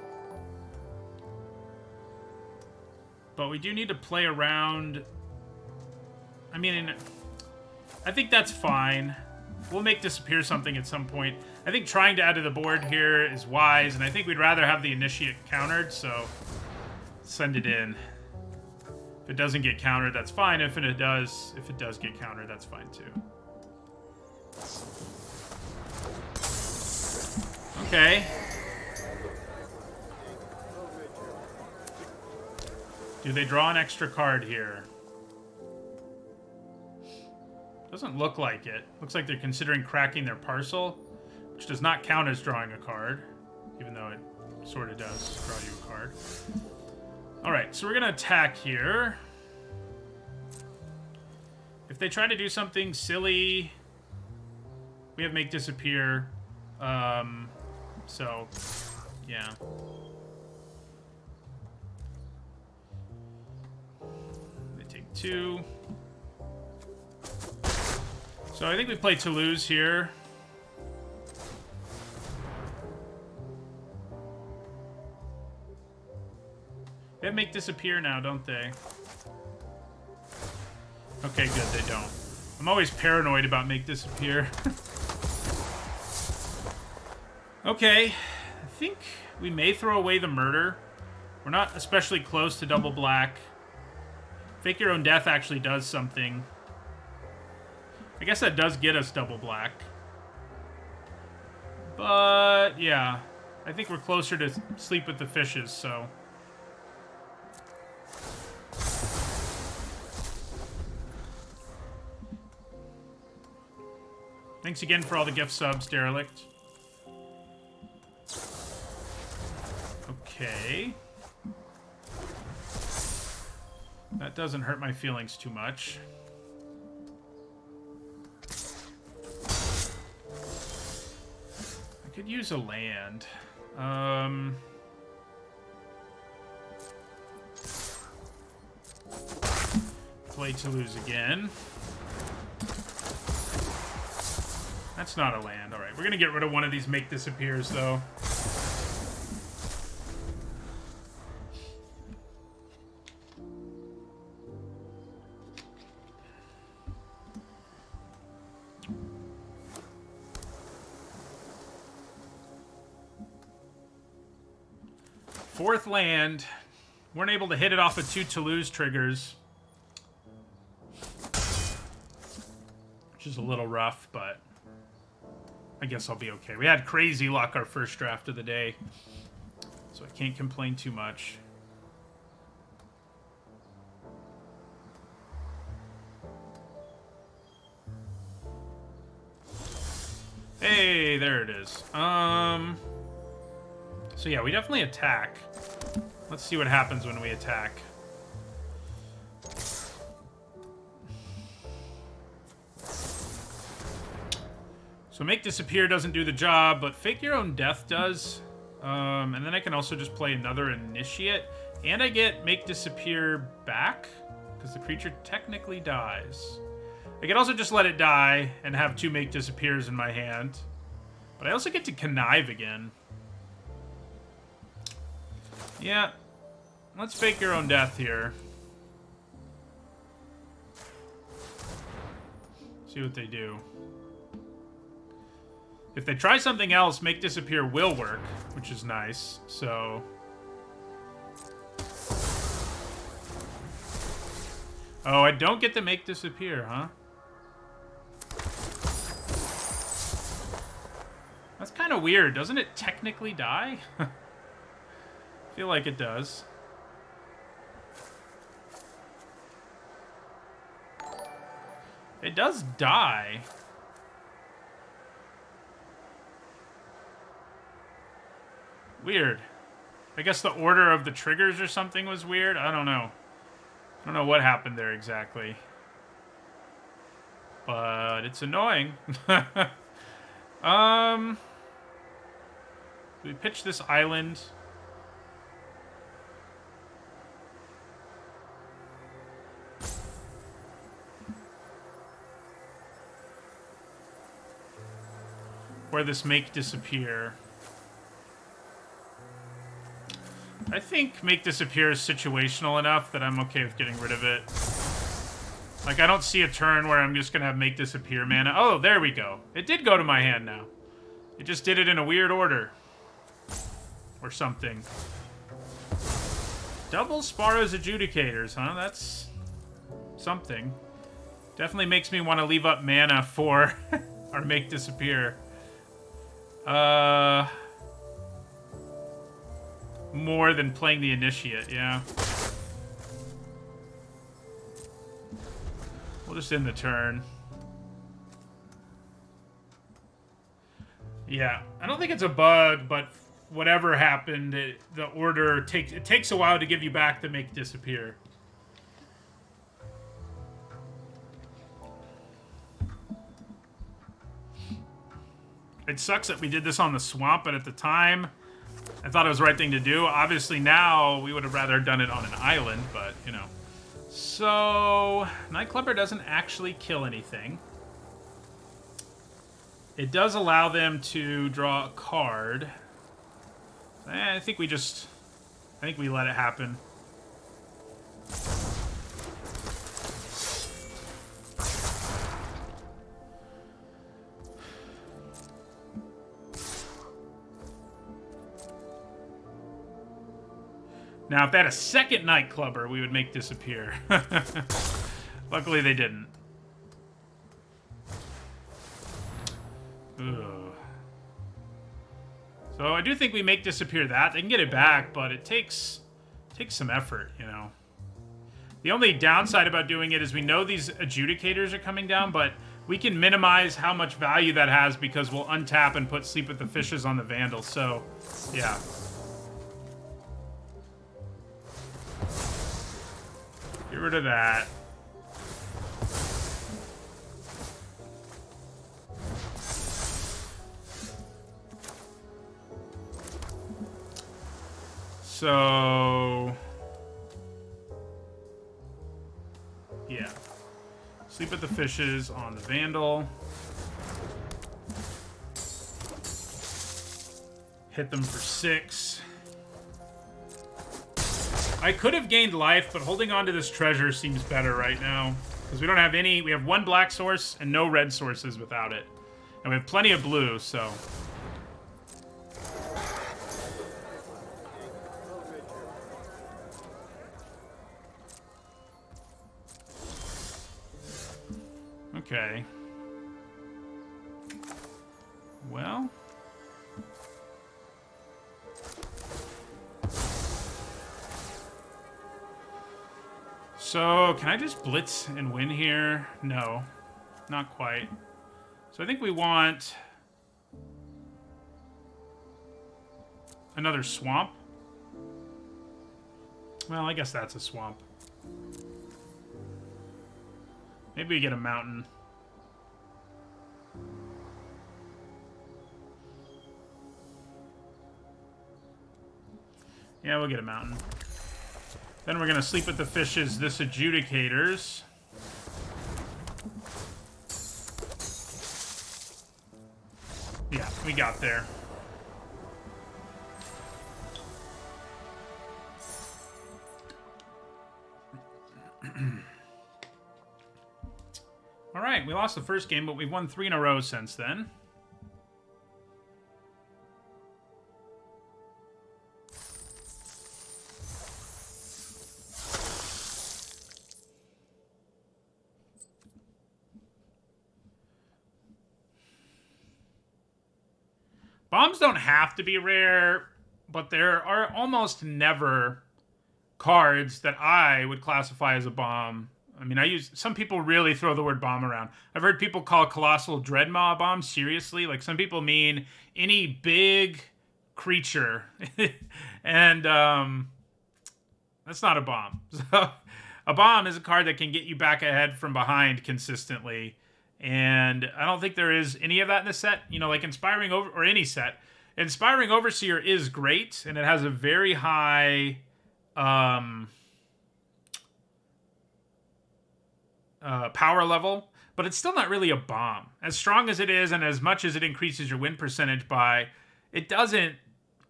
But we do need to play around... I mean, I think that's fine. We'll Make Disappear something at some point. I think trying to add to the board here is wise, and I think we'd rather have the Initiate countered, so send it in. If it doesn't get countered, that's fine. If it does get countered, that's fine too. Okay. Do they draw an extra card here? Doesn't look like it. Looks like they're considering cracking their parcel, which does not count as drawing a card, even though it sort of does draw you a card. Alright, so we're going to attack here. If they try to do something silly, we have Make Disappear. So, yeah. They take 2. So I think we play Toulouse here. They Make Disappear now, don't they? Okay, good, they don't. I'm always paranoid about Make Disappear. Okay, I think we may throw away the murder. We're not especially close to double black. Fake Your Own Death actually does something. I guess that does get us double black. But, yeah. I think we're closer to Sleep with the Fishes, so... Thanks again for all the gift subs, Derelict. okay. That doesn't hurt my feelings too much. I could use a land. Play to lose again. That's not a land. All right, we're gonna get rid of one of these make disappears though. Fourth land. Weren't able to hit it off of 2 Toulouse triggers. Which is a little rough, but I guess I'll be okay. We had crazy luck our first draft of the day, so I can't complain too much. Hey, there it is. So yeah, we definitely attack. Let's see what happens when we attack. So make disappear doesn't do the job, but fake your own death does. And then I can also just play another initiate, and I get make disappear back because the creature technically dies. I can also just let it die and have 2 make disappears in my hand, but I also get to connive again. Yeah, let's fake your own death here. See what they do. If they try something else, make disappear will work, which is nice. So oh, I don't get to make disappear, huh? That's kind of weird. Doesn't it technically die? I feel like it does. It does die. Weird. I guess the order of the triggers or something was weird. I don't know. I don't know what happened there exactly. But it's annoying. We pitch this island. Or this make disappear. I think make disappear is situational enough that I'm okay with getting rid of it. Like, I don't see a turn where I'm just gonna have make disappear mana. Oh, there we go. It did go to my hand now. It just did it in a weird order. Or something. Double Sparrow's Adjudicators, huh? That's something. Definitely makes me want to leave up mana for our make disappear. More than playing the initiate, yeah. We'll just end the turn. Yeah, I don't think it's a bug, but whatever happened, the order takes a while to give you back the make disappear. It sucks that we did this on the swamp, but at the time, I thought it was the right thing to do. Obviously now, we would have rather done it on an island, but, you know. So, Nightclubber doesn't actually kill anything. It does allow them to draw a card. I think we let it happen. Now, if they had a second Nightclubber, we would make disappear. Luckily, they didn't. Ugh. So I do think we make disappear that. They can get it back, but it takes some effort, you know. The only downside about doing it is we know these adjudicators are coming down, but we can minimize how much value that has because we'll untap and put Sleep with the Fishes on the Vandal. So, yeah. Get rid of that. So... yeah. Sleep with the Fishes on the Vandal. Hit them for 6. I could have gained life, but holding on to this treasure seems better right now. Because we don't have any... we have 1 black source and no red sources without it. And we have plenty of blue, so... okay. Well... so, can I just blitz and win here? No, not quite. So I think we want another swamp. Well, I guess that's a swamp. Maybe we get a mountain. Yeah, we'll get a mountain. Then we're going to sleep with the Fishes, this Adjudicators. Yeah, we got there. All right, we lost the first game, but we've won 3 in a row since then. Bombs don't have to be rare, but there are almost never cards that I would classify as a bomb. I mean, some people really throw the word bomb around. I've heard people call Colossal Dreadmaw a bomb, seriously. Like, some people mean any big creature. And that's not a bomb. So, a bomb is a card that can get you back ahead from behind consistently. And I don't think there is any of that in the set. You know, like Inspiring or any set. Inspiring Overseer is great, and it has a very high power level, but it's still not really a bomb. As strong as it is, and as much as it increases your win percentage by, it doesn't...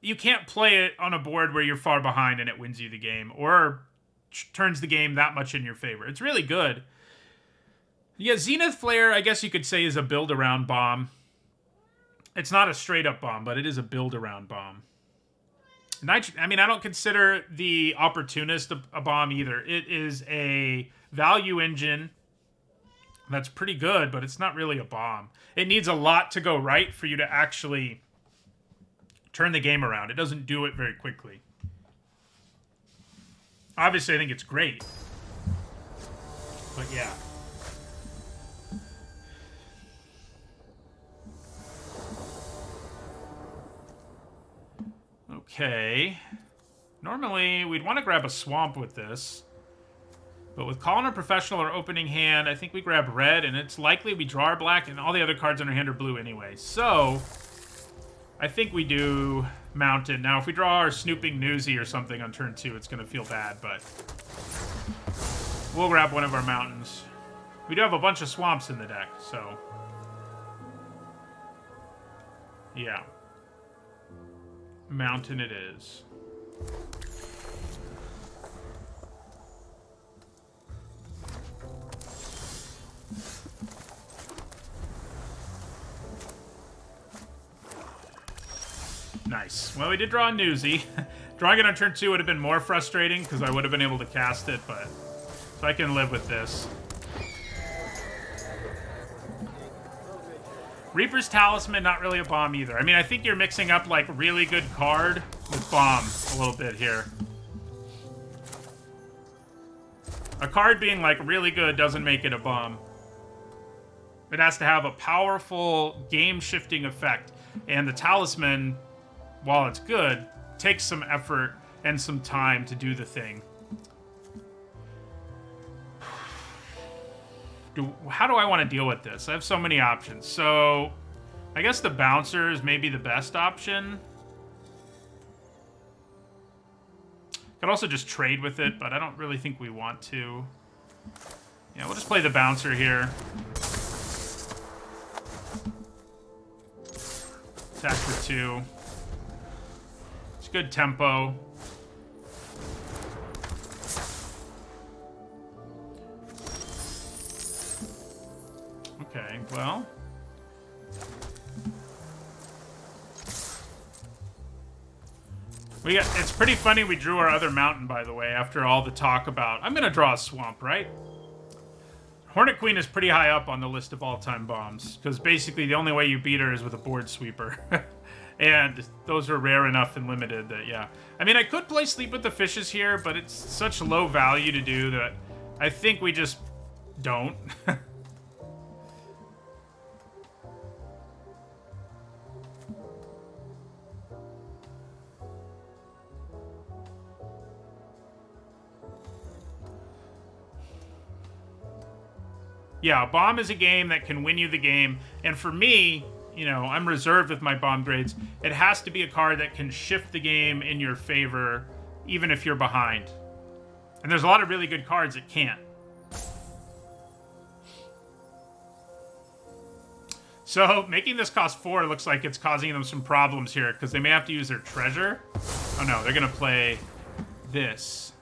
you can't play it on a board where you're far behind and it wins you the game, or turns the game that much in your favor. It's really good. Yeah, Zenith Flare, I guess you could say, is a build-around bomb. It's not a straight-up bomb, but it is a build-around bomb. I mean, I don't consider the Opportunist a bomb either. It is a value engine that's pretty good, but it's not really a bomb. It needs a lot to go right for you to actually turn the game around. It doesn't do it very quickly. Obviously, I think it's great. But yeah. Okay. Normally, we'd want to grab a swamp with this. But with Calling a Professional or Opening Hand, I think we grab red, and it's likely we draw our black, and all the other cards in our hand are blue anyway. So, I think we do Mountain. Now, if we draw our Snooping Newsy or something on turn 2, it's going to feel bad, but we'll grab one of our mountains. We do have a bunch of swamps in the deck, so yeah. Mountain it is. Nice. Well, we did draw a Newsy. Drawing it on turn 2 would have been more frustrating because I would have been able to cast it, but so I can live with this. Reaper's Talisman, not really a bomb either. I mean, I think you're mixing up, like, really good card with bomb a little bit here. A card being, like, really good doesn't make it a bomb. It has to have a powerful game-shifting effect. And the Talisman, while it's good, takes some effort and some time to do the thing. How do I want to deal with this? I have so many options. So, I guess the bouncer is maybe the best option. Could also just trade with it, but I don't really think we want to. Yeah, we'll just play the bouncer here. Attack for 2. It's good tempo. Okay, well. It's pretty funny we drew our other mountain, by the way, after all the talk about... I'm going to draw a swamp, right? Hornet Queen is pretty high up on the list of all-time bombs, because basically the only way you beat her is with a board sweeper. And those are rare enough and limited that, yeah. I mean, I could play Sleep with the Fishes here, but it's such low value to do that I think we just don't. Yeah, a bomb is a game that can win you the game. And for me, you know, I'm reserved with my bomb grades. It has to be a card that can shift the game in your favor, even if you're behind. And there's a lot of really good cards that can't. So, making this cost 4 looks like it's causing them some problems here, because they may have to use their treasure. Oh no, they're going to play this.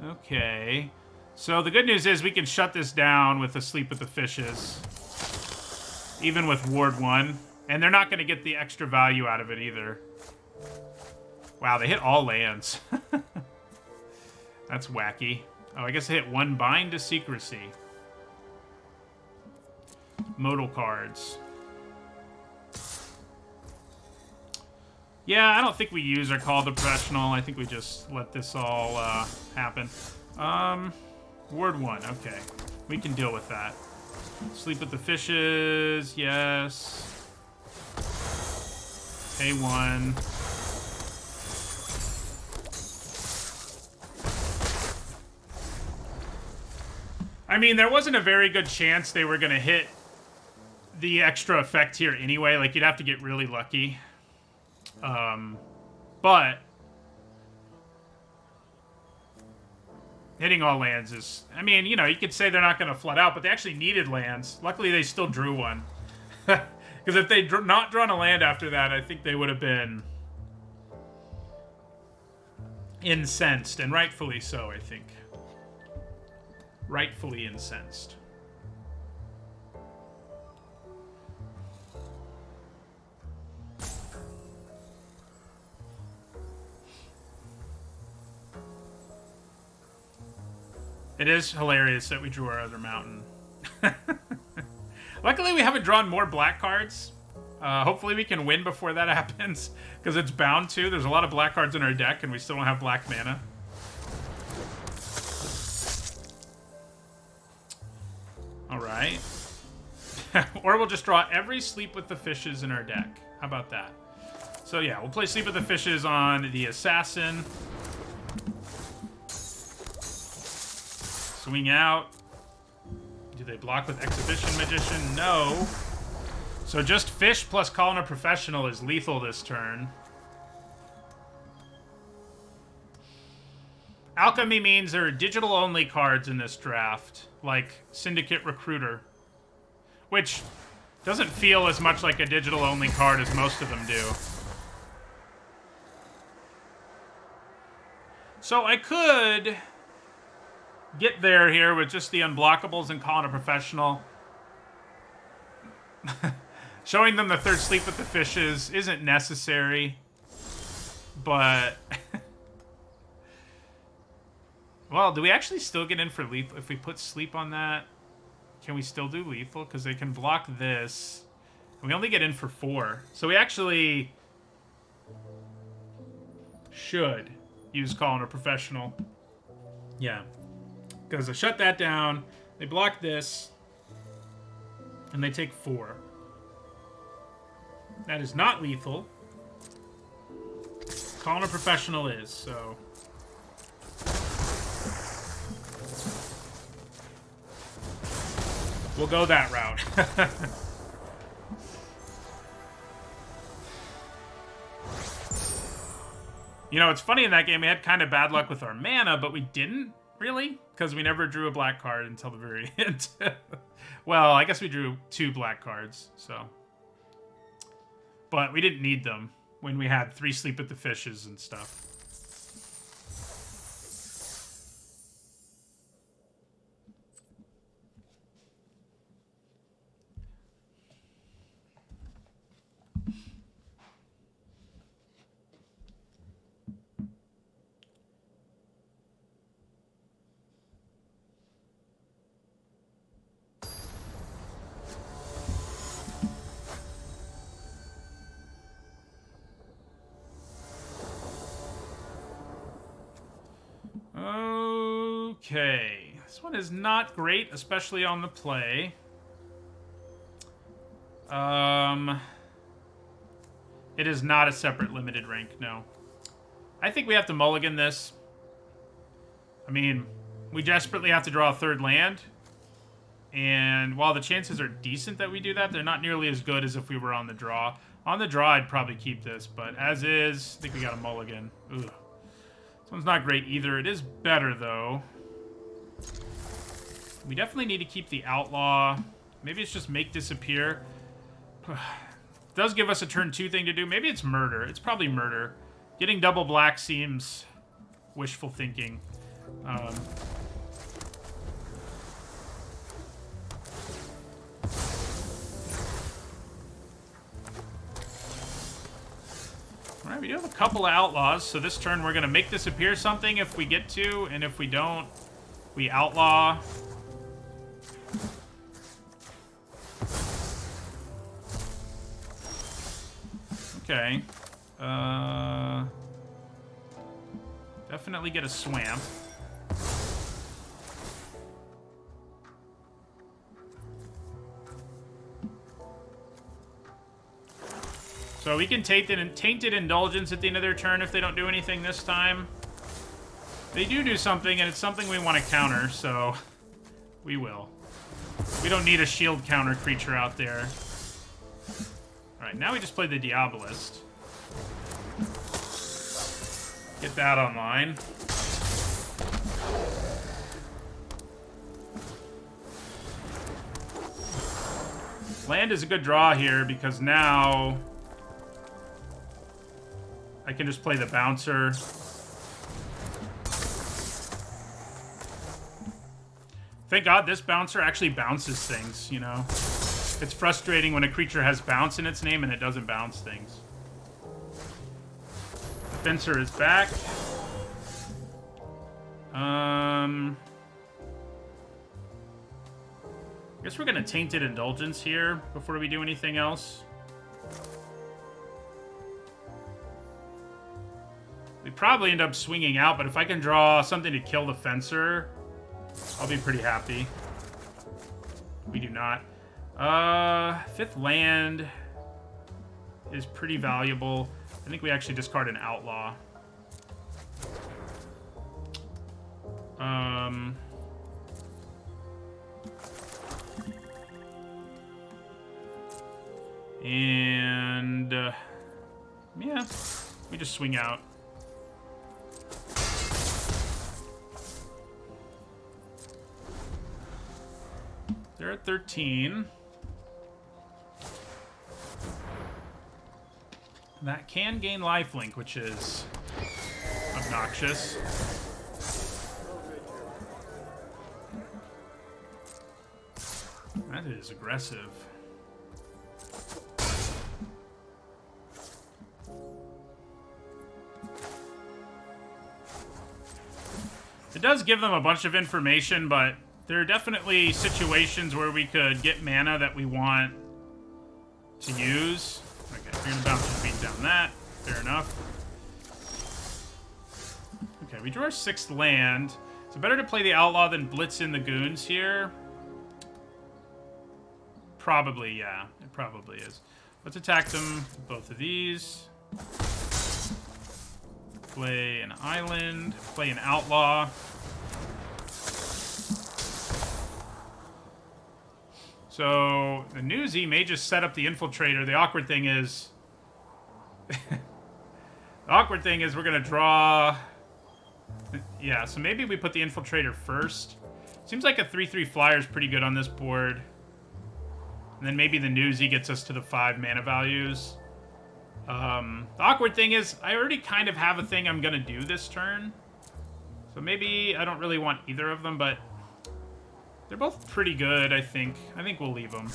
Okay. So the good news is we can shut this down with the Sleep with the Fishes. Even with Ward 1. And they're not going to get the extra value out of it either. Wow, they hit all lands. That's wacky. Oh, I guess they hit 1 Bind to Secrecy. Modal cards. Yeah, I don't think we use our Call to Professional. I think we just let this all happen. Ward 1, okay. We can deal with that. Sleep with the Fishes, yes. Pay 1. I mean, there wasn't a very good chance they were going to hit the extra effect here anyway. Like, you'd have to get really lucky. But hitting all lands is... I mean, you know, you could say they're not going to flood out, but they actually needed lands. Luckily, they still drew one. Because if they'd not drawn a land after that, I think they would have been incensed, and rightfully so, I think. Rightfully incensed. It is hilarious that we drew our other mountain. Luckily, we haven't drawn more black cards. Hopefully, we can win before that happens, because it's bound to. There's a lot of black cards in our deck, and we still don't have black mana. All right. Or we'll just draw every Sleep with the Fishes in our deck. How about that? So, yeah, we'll play Sleep with the Fishes on the Assassin. Swing out. Do they block with Exhibition Magician? No. So just Fish plus Calling a Professional is lethal this turn. Alchemy means there are digital-only cards in this draft, like Syndicate Recruiter, which doesn't feel as much like a digital-only card as most of them do. So I could get there here with just the unblockables and Calling a Professional. Showing them the third Sleep with the Fishes isn't necessary, but... Well, do we actually still get in for lethal? If we put Sleep on that, can we still do lethal? Because they can block this. And we only get in for 4. So we actually should use Calling a Professional. Yeah. Because I shut that down, they block this, and they take 4. That is not lethal. Calling a Professional is, so... We'll go that route. You know, it's funny in that game, we had kind of bad luck with our mana, but we didn't, really, because we never drew a black card until the very end. Well, I guess we drew 2 black cards, so. But we didn't need them when we had 3 Sleep at the Fishes and stuff. Okay, this one is not great, especially on the play. It is not a separate limited rank, no. I think we have to mulligan this. I mean, we desperately have to draw a 3rd land. And while the chances are decent that we do that, they're not nearly as good as if we were on the draw. On the draw, I'd probably keep this, but as is, I think we got a mulligan. Ugh. This one's not great either. It is better, though. We definitely need to keep the Outlaw. Maybe it's just make disappear. Does give us a turn 2 thing to do. Maybe it's murder. It's probably murder. Getting double black seems wishful thinking. Alright, we do have a couple of outlaws, so this turn we're going to make disappear something if we get to, and if we don't, we outlaw. Okay. Definitely get a swamp. So we can tainted indulgence at the end of their turn if they don't do anything this time. They do something, and it's something we want to counter, so we will. We don't need a shield counter creature out there. Alright, now we just play the Diabolist. Get that online. Land is a good draw here because now I can just play the Bouncer. Thank God this Bouncer actually bounces things, you know? It's frustrating when a creature has bounce in its name and it doesn't bounce things. The Fencer is back. I guess we're gonna Tainted Indulgence here before we do anything else. We probably end up swinging out, but if I can draw something to kill the Fencer, I'll be pretty happy. We do not. 5th land is pretty valuable. I think we actually discard an Outlaw. Yeah, we just swing out. They're at 13. That can gain lifelink, which is obnoxious. That is aggressive. It does give them a bunch of information, but there are definitely situations where we could get mana that we want to use. Okay, we're gonna bounce and beat down that. Fair enough. Okay, we drew our 6th land. So better to play the Outlaw than blitz in the goons here. Probably, yeah. It probably is. Let's attack them with both of these. Play an island. Play an Outlaw. So the newsy may just set up the infiltrator. The awkward thing is... the awkward thing is we're going to draw... Yeah, so maybe we put the infiltrator first. Seems like a 3/3 flyer is pretty good on this board. And then maybe the newsy gets us to the 5 mana values. The awkward thing is I already kind of have a thing I'm going to do this turn. So maybe I don't really want either of them, but they're both pretty good, I think. I think we'll leave them.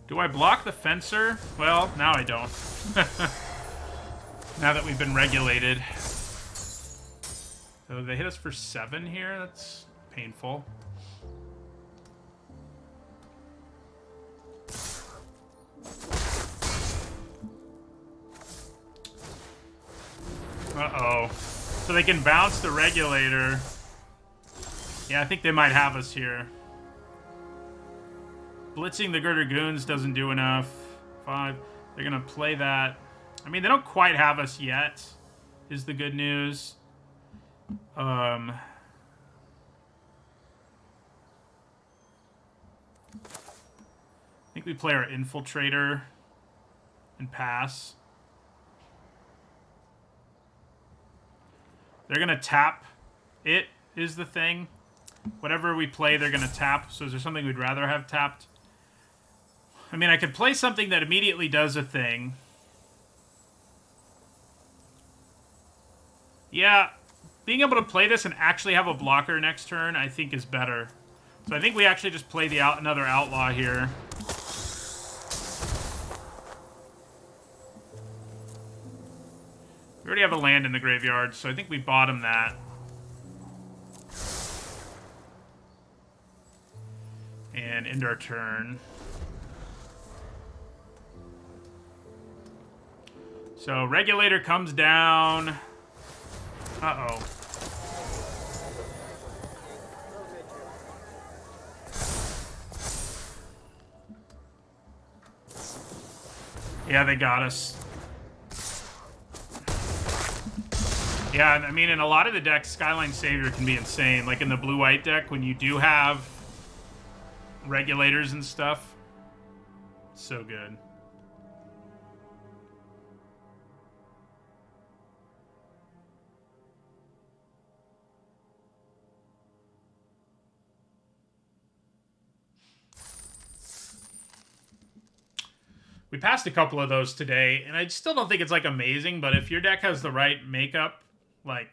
Do I block the fencer? Well, now I don't. Now that we've been regulated. So they hit us for 7 here. That's painful. Uh-oh. So they can bounce the regulator. Yeah, I think they might have us here. Blitzing the Girder Goons doesn't do enough. 5. They're going to play that. I mean, they don't quite have us yet, is the good news. I think we play our Infiltrator and pass. They're going to tap it, is the thing. Whatever we play, they're going to tap. So is there something we'd rather have tapped? I mean, I could play something that immediately does a thing. Yeah, being able to play this and actually have a blocker next turn, I think is better. So I think we actually just play the another Outlaw here. We already have a land in the graveyard, so I think we bottom that. And end our turn. So Regulator comes down. Uh-oh. Yeah, they got us. Yeah, I mean, in a lot of the decks, Skyline Savior can be insane. Like in the blue-white deck, when you do have regulators and stuff. So good. We passed a couple of those today, and I still don't think it's, like, amazing, but if your deck has the right makeup, like,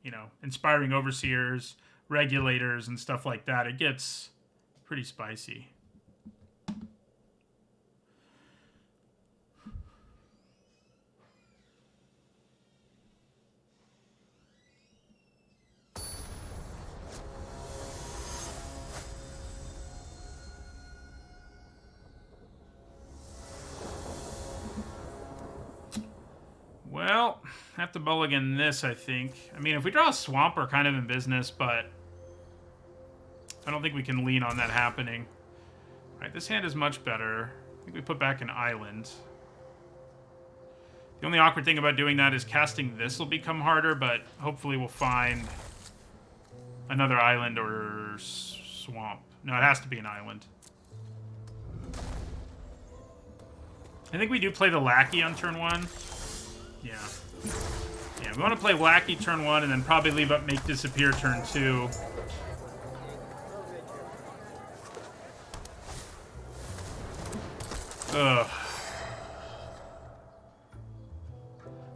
you know, Inspiring Overseers, Regulators, and stuff like that, it gets pretty spicy. Well, have to mulligan this, I think. I mean, if we draw a swamp, we're kind of in business, but I don't think we can lean on that happening. All right, this hand is much better. I think we put back an island. The only awkward thing about doing that is casting this will become harder, but hopefully we'll find another island or swamp. No, it has to be an island. I think we do play the Lackey on turn 1. Yeah. Yeah, we want to play Lackey turn 1 and then probably leave up Make Disappear turn 2. Ugh.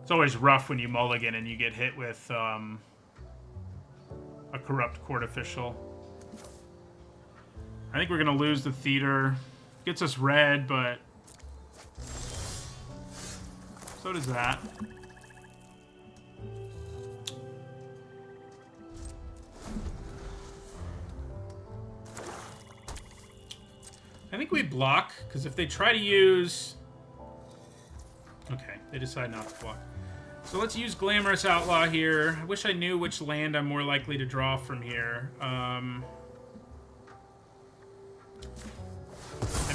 It's always rough when you mulligan and you get hit with a Corrupt Court Official. I think we're going to lose the Theater. Gets us red, but so does that. I think we block, because if they try to use... Okay, they decide not to block. So let's use Glamorous Outlaw here. I wish I knew which land I'm more likely to draw from here. I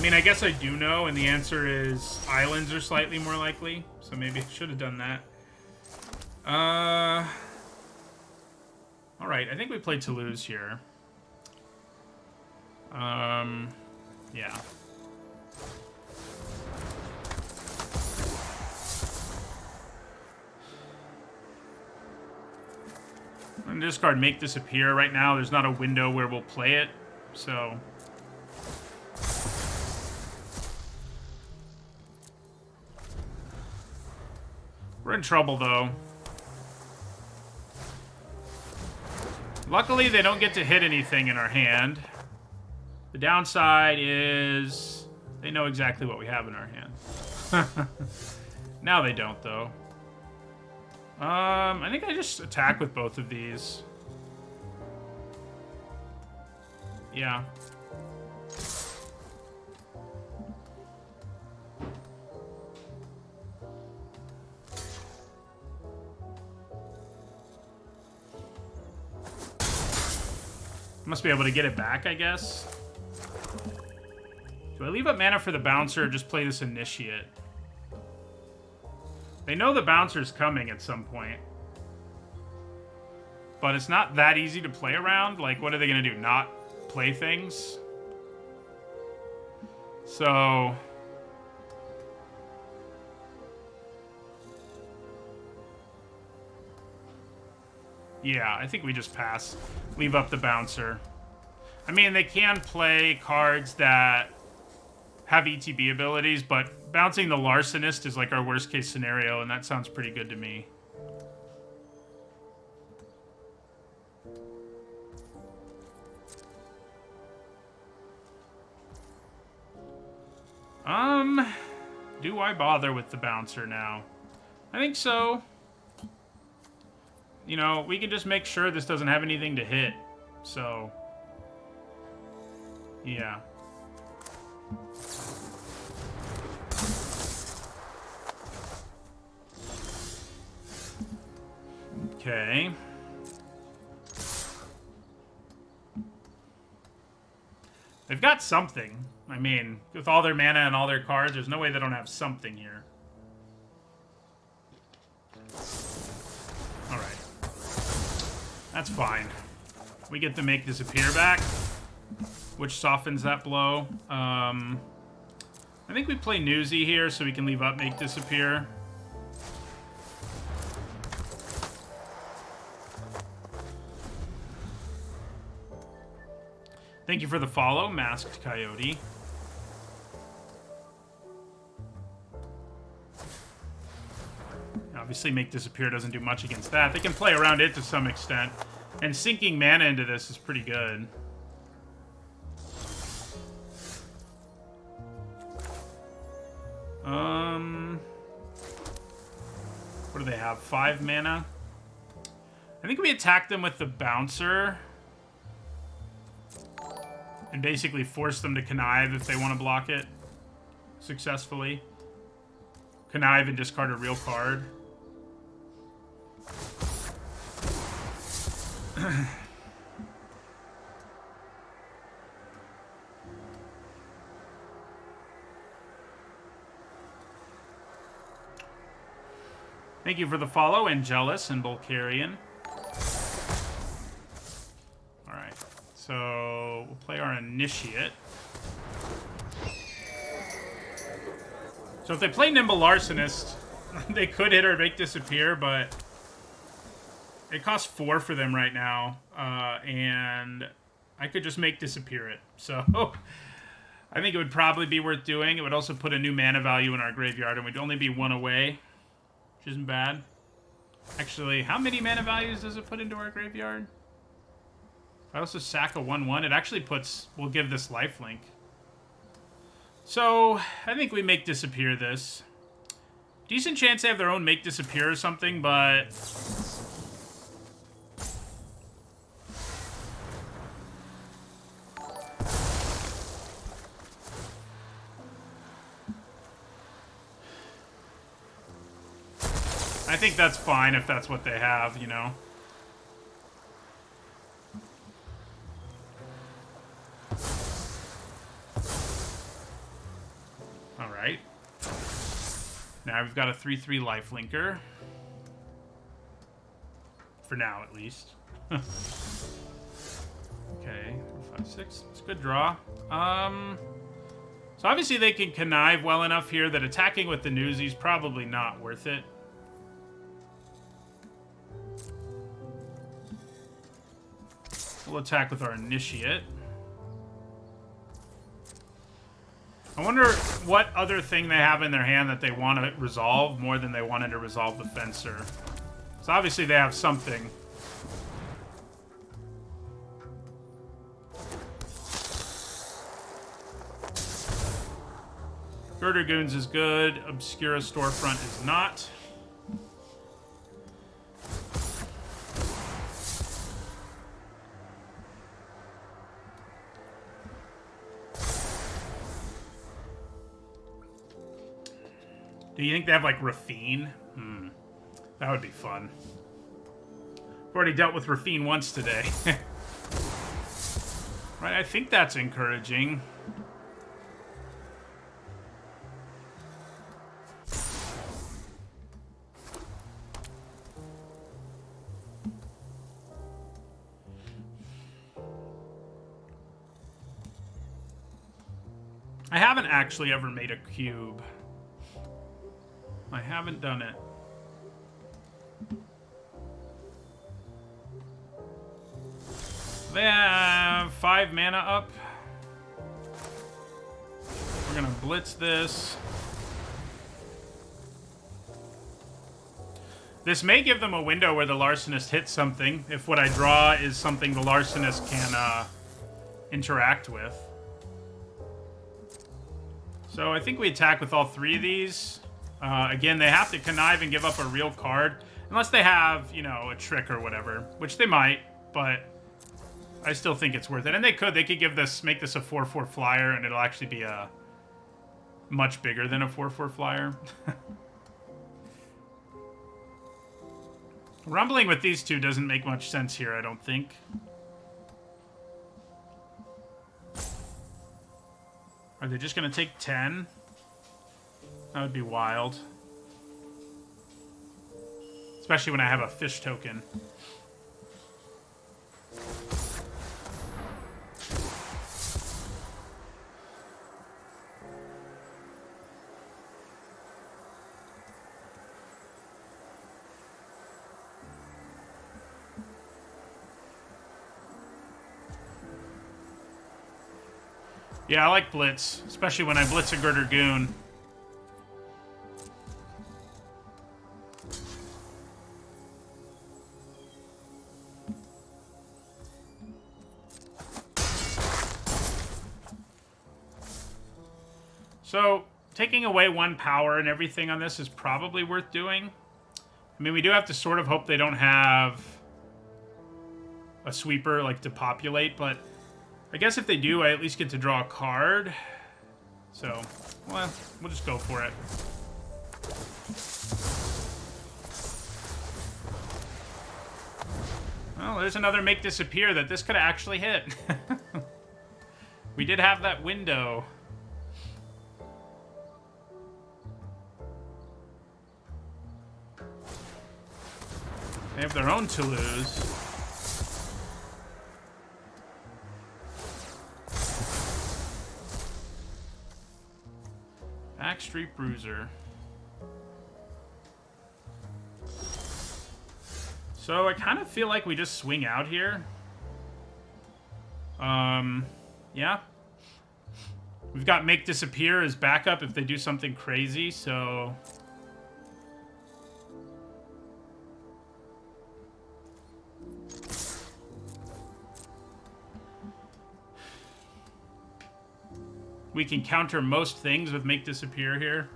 mean, I guess I do know, and the answer is islands are slightly more likely. So maybe I should have done that. Alright, I think we played Toulouse here. Yeah. I'm gonna discard Make Disappear right now. There's not a window where we'll play it, so... We're in trouble, though. Luckily, they don't get to hit anything in our hand. The downside is they know exactly what we have in our hand. Now they don't, though. I think I just attack with both of these. Yeah. Must be able to get it back, I guess. Do I leave up mana for the bouncer or just play this Initiate? They know the bouncer's coming at some point. But it's not that easy to play around. Like, what are they going to do? Not play things? So... yeah, I think we just pass. Leave up the bouncer. I mean, they can play cards that have ETB abilities, but bouncing the Larcenist is like our worst case scenario, and that sounds pretty good to me. Do I bother with the bouncer now? I think so. You know, we can just make sure this doesn't have anything to hit. So, yeah. Okay. They've got something. I mean, with all their mana and all their cards, there's no way they don't have something here. Alright. That's fine. We get to Make Disappear back, which softens that blow. I think we play Newsy here so we can leave up Make Disappear. Thank you for the follow, Masked Coyote. Obviously, Make Disappear doesn't do much against that. They can play around it to some extent. And sinking mana into this is pretty good. What do they have? 5 mana? I think we attack them with the bouncer. And basically force them to connive if they want to block it successfully. Connive and discard a real card. Thank you for the follow, Angelus and Bulgarian. Alright, so we'll play our Initiate. So if they play Nimble Larcenist, they could hit or Make Disappear, but it costs 4 for them right now, and I could just Make Disappear it. So I think it would probably be worth doing. It would also put a new mana value in our graveyard, and we'd only be 1 away, which isn't bad. Actually, how many mana values does it put into our graveyard? If I also sack a 1/1, it actually puts... we'll give this lifelink. So, I think we Make Disappear this. Decent chance they have their own Make Disappear or something, but... I think that's fine if that's what they have, you know? Alright. Now we've got a 3/3 lifelinker. For now, at least. Okay, 4, 5, 6. It's a good draw. So obviously they can connive well enough here that attacking with the Newsies probably not worth it. We'll attack with our Initiate. I wonder what other thing they have in their hand that they want to resolve more than they wanted to resolve the Fencer. So obviously they have something. Girder Goons is good. Obscura Storefront is not. Do you think they have, like, Rafine? That would be fun. I've already dealt with Rafine once today. Right, I think that's encouraging. I haven't actually ever made a cube. I haven't done it. They have 5 mana up. We're gonna blitz this. This may give them a window where the Larcenist hits something, if what I draw is something the Larcenist can interact with. So I think we attack with all 3 of these. Again, they have to connive and give up a real card. Unless they have, you know, a trick or whatever. Which they might, but I still think it's worth it. And they could give this, make this a 4/4 flyer, and it'll actually be a much bigger than a 4/4 flyer. Rumbling with these two doesn't make much sense here, I don't think. Are they just going to take 10? That would be wild. Especially when I have a fish token. Yeah, I like Blitz, especially when I blitz a Girder Goon. So, taking away 1 power and everything on this is probably worth doing. I mean, we do have to sort of hope they don't have a sweeper, like, to populate, but I guess if they do, I at least get to draw a card. So, well, we'll just go for it. Well, there's another Make Disappear that this could have actually hit. We did have that window. They have their own to lose. Backstreet Bruiser. So I kind of feel like we just swing out here. Yeah. We've got Make Disappear as backup if they do something crazy, so... We can counter most things with Make Disappear here.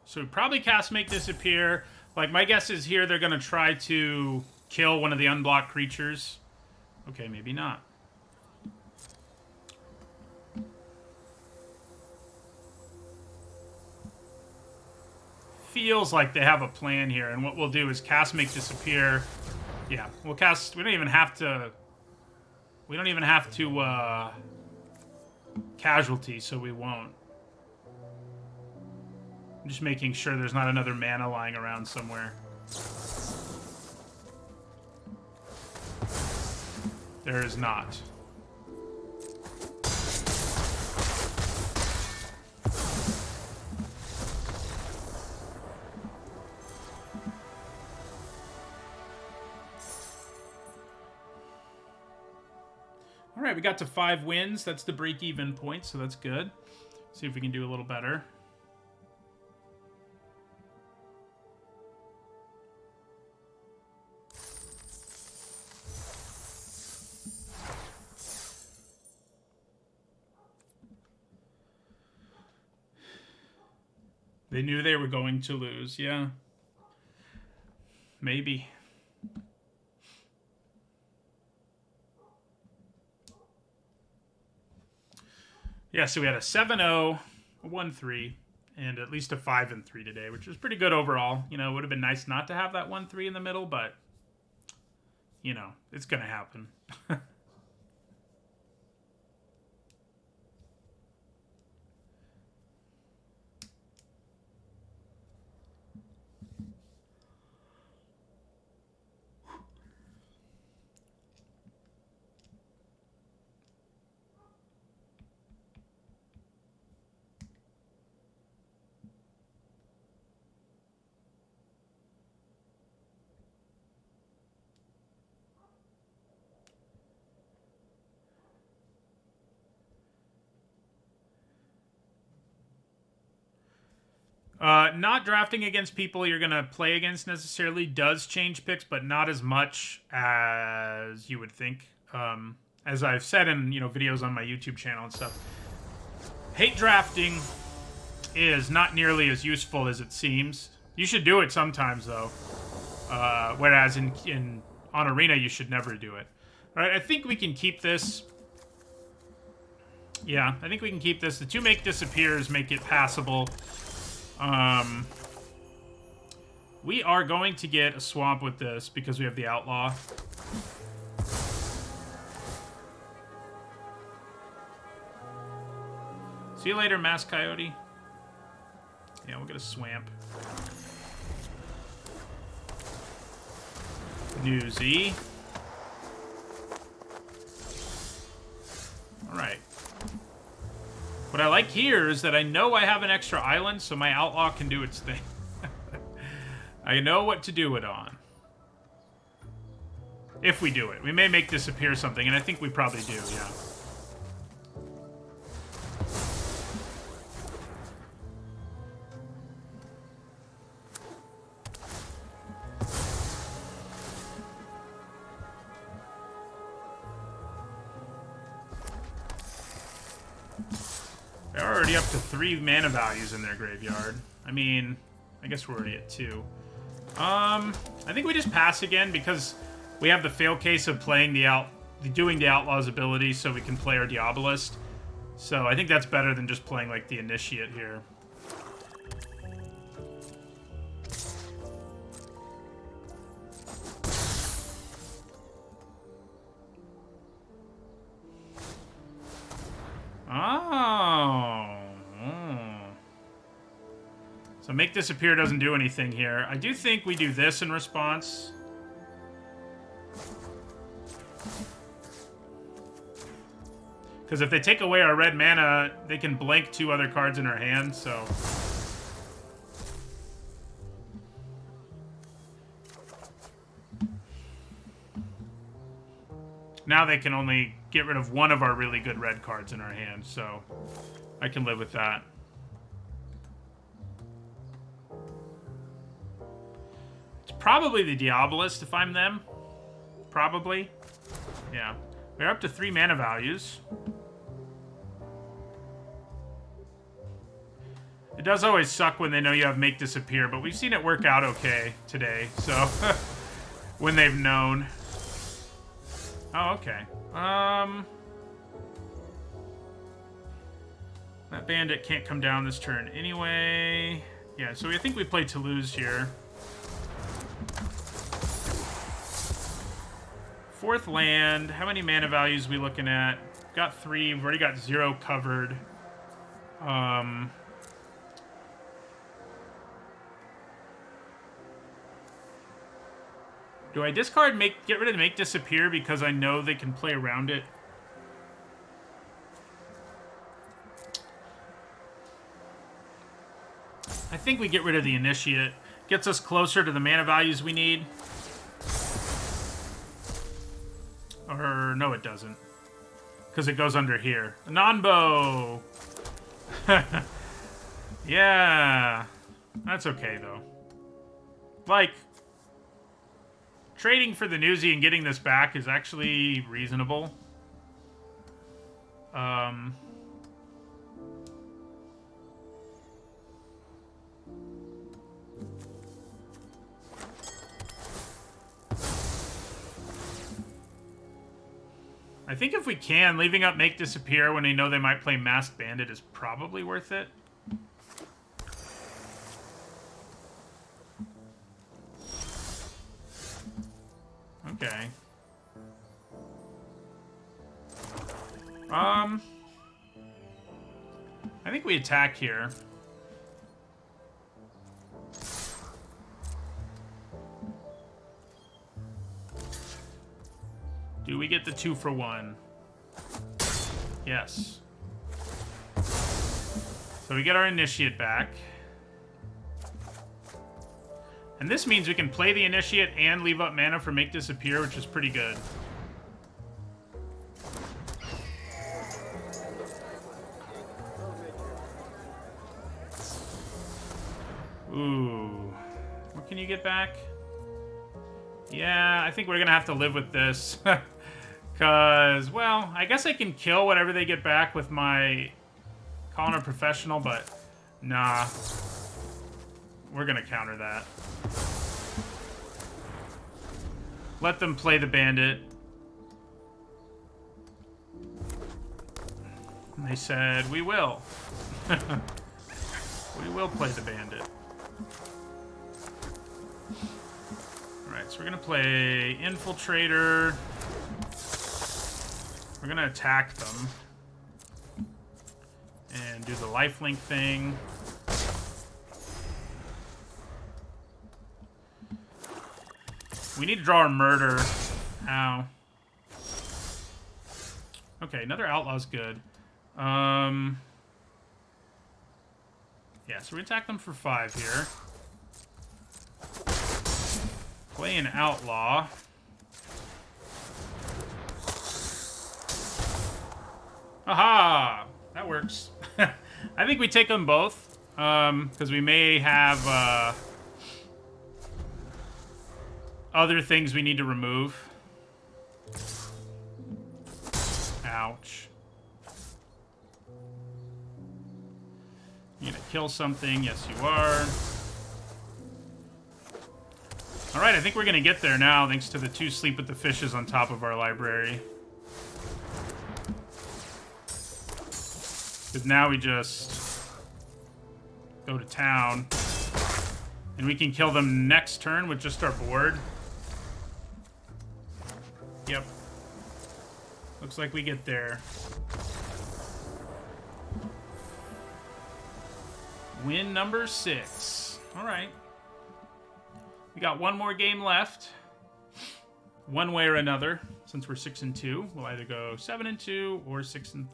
So we probably cast Make Disappear. Like, my guess is here they're going to try to kill one of the unblocked creatures. Okay, maybe not. feels like they have a plan here, and what we'll do is cast Make Disappear. Yeah, we'll cast... We don't even have to... Casualty, so we won't. I'm just making sure there's not another mana lying around somewhere. There is not. All right, we got to 5 wins. That's the break-even point, so that's good. See if we can do a little better. They knew they were going to lose, yeah. Maybe. Yeah, so we had a 7-0, a 1-3, and at least a 5-3 today, which was pretty good overall. You know, it would have been nice not to have that 1-3 in the middle, but, you know, it's going to happen. Not drafting against people you're going to play against necessarily does change picks, but not as much as you would think. As I've said in, you know, videos on my YouTube channel and stuff, hate drafting is not nearly as useful as it seems. You should do it sometimes, though. Whereas on Arena, you should never do it. All right, I think we can keep this. Yeah, I think we can keep this. The 2 Make Disappears make it passable. We are going to get a swamp with this because we have the Outlaw. See you later, Mass Coyote. Yeah, we'll get a swamp. Newsy. Alright. What I like here is that I know I have an extra island, so my Outlaw can do its thing. I know what to do it on. If we do it. We may Make Disappear something, and I think we probably do, yeah. They're already up to 3 mana values in their graveyard. I mean, I guess we're already at 2. I think we just pass again because we have the fail case of playing doing the Outlaw's ability so we can play our Diabolist. So I think that's better than just playing like the Initiate here. So Make Disappear doesn't do anything here. I do think we do this in response. Because if they take away our red mana, they can blank 2 other cards in our hand, so... Now they can only get rid of 1 of our really good red cards in our hand, so I can live with that. It's probably the Diabolist if I'm them. Probably. Yeah. We're up to 3 mana values. It does always suck when they know you have Make Disappear, but we've seen it work out okay today, so... when they've known. Oh, okay. That bandit can't come down this turn anyway. Yeah, so I think we play Toulouse here. Fourth land. How many mana values we looking at? Got 3. We've already got 0 covered. Do I discard get rid of make disappear because I know they can play around it? I think we get rid of the initiate. Gets us closer to the mana values we need. Or no, it doesn't. Because it goes under here. Non-bow! Yeah. That's okay, though. Like, trading for the Newsy and getting this back is actually reasonable. I think if we can, leaving up Make Disappear when they know they might play Masked Bandit is probably worth it. Okay. I think we attack here. Do we get the 2 for 1? Yes. So we get our Initiate back. And this means we can play the Initiate and leave up mana for Make Disappear, which is pretty good. Ooh. What can you get back? Yeah, I think we're going to have to live with this. Because, well, I guess I can kill whatever they get back with my Calling a Professional, but nah. We're going to counter that. Let them play the Bandit. And they said, we will. We will play the Bandit. Alright, so we're going to play Infiltrator. We're going to attack them. And do the lifelink thing. We need to draw a murder. Ow. Okay, another outlaw's good. Yeah, so we attack them for 5 here. Play an outlaw. Aha! That works. I think we take them both. Because we may have other things we need to remove. Ouch. You gonna kill something? Yes, you are. Alright, I think we're gonna get there now, thanks to the 2 Sleep with the Fishes on top of our library. Because now we just go to town. And we can kill them next turn with just our board. Yep. Looks like we get there. Win number 6. Alright. We got one more game left. One way or another. Since we're 6-2, we'll either go 7-2 or 6-3.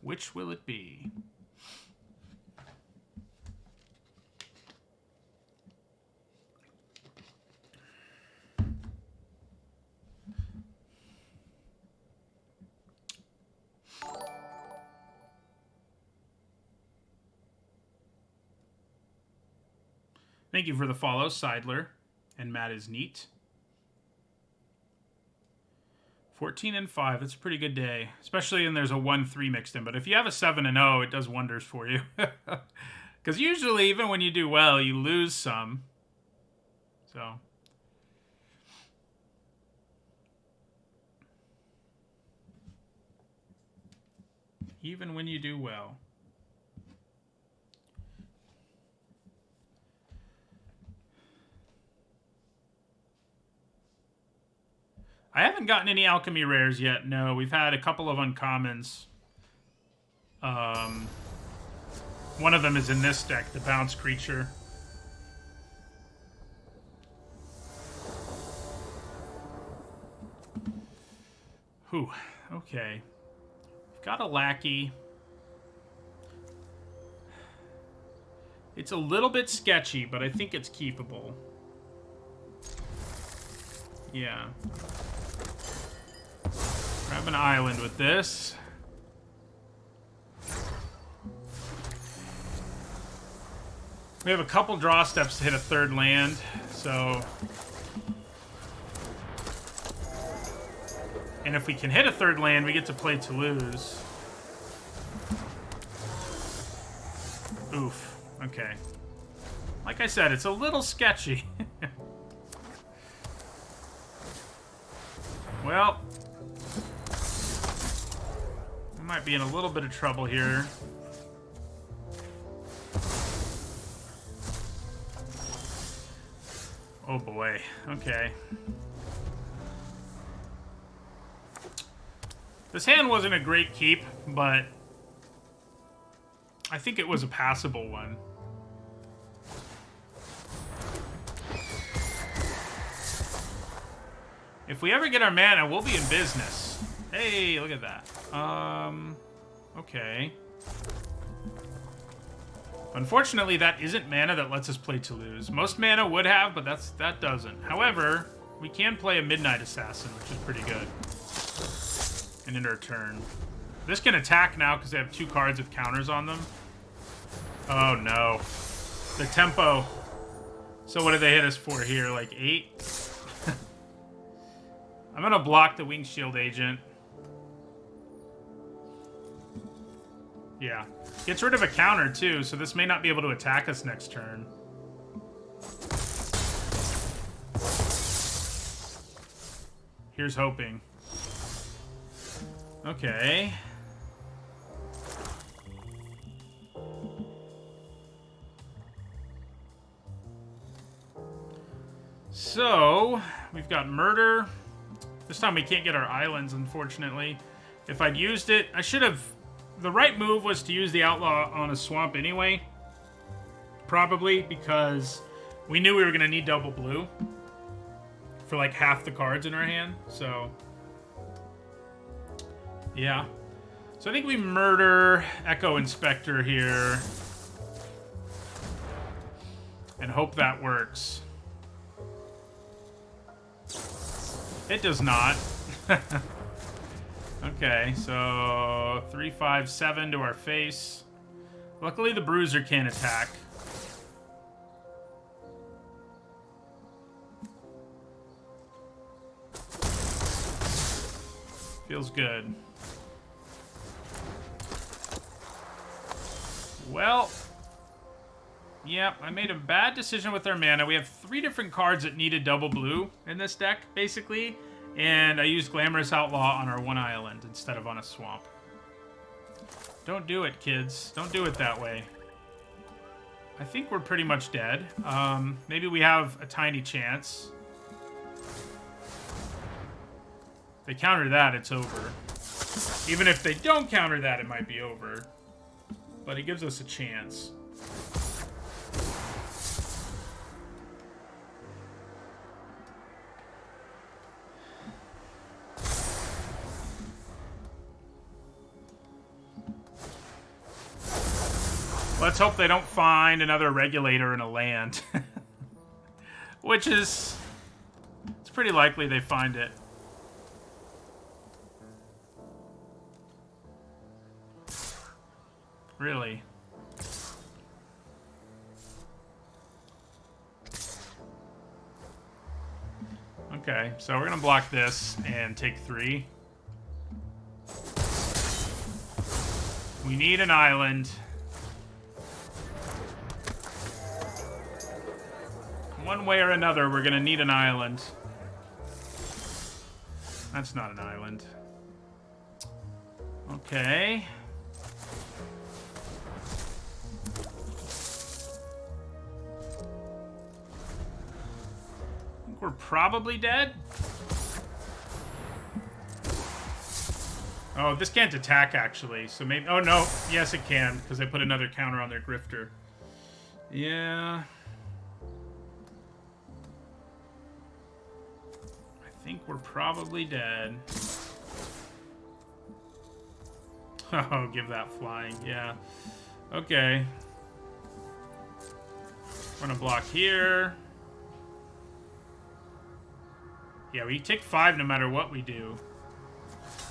Which will it be? Thank you for the follow, Seidler. And Matt is neat. 14-5. That's a pretty good day. Especially when there's a 1-3 mixed in. But if you have a 7-0, it does wonders for you. Because usually, even when you do well, you lose some. So. Even when you do well. I haven't gotten any alchemy rares yet. No, we've had a couple of uncommons. One of them is in this deck, the bounce creature. Whew, okay. We've got a lackey. It's a little bit sketchy, but I think it's keepable. Yeah. Grab an island with this. We have a couple draw steps to hit a third land, so... And if we can hit a third land, we get to play to lose. Oof. Okay. Like I said, it's a little sketchy. Well... we might be in a little bit of trouble here. Oh boy. Okay. This hand wasn't a great keep, but I think it was a passable one. If we ever get our mana, we'll be in business. Hey, look at that. Okay. Unfortunately, that isn't mana that lets us play to lose. Most mana would have, but that doesn't. However, we can play a Midnight Assassin, which is pretty good. And end our turn. This can attack now because they have 2 cards with counters on them. Oh no. The tempo. So what did they hit us for here? Like 8? I'm gonna block the Winged Shield Agent. Yeah. Gets rid of a counter too, so this may not be able to attack us next turn. Here's hoping. Okay. So, we've got murder. This time we can't get our islands, unfortunately. If I'd used it, I should have... The right move was to use the outlaw on a swamp anyway. Probably, because we knew we were going to need double blue for like half the cards in our hand, so... Yeah. So I think we murder Echo Inspector here. And hope that works. It does not. Okay, so 3, 5, 7 to our face. Luckily the Bruiser can't attack. Feels good. Well, yeah, I made a bad decision with our mana. We have 3 different cards that needed double blue in this deck, basically. And I used Glamorous Outlaw on our one island instead of on a swamp. Don't do it, kids. Don't do it that way. I think we're pretty much dead. Maybe we have a tiny chance. If they counter that, it's over. Even if they don't counter that, it might be over. But it gives us a chance. Let's hope they don't find another regulator in a land. Which is... It's pretty likely they find it. Really? Okay, so we're gonna block this and take 3. We need an island. One way or another, we're gonna need an island. That's not an island. Okay. think we're probably dead. Oh, this can't attack, actually. So maybe... Oh, no. Yes, it can, because I put another counter on their Grifter. Yeah. I think we're probably dead. Oh, give that flying. Yeah. Okay. We're gonna block here. Yeah, we take 5 no matter what we do.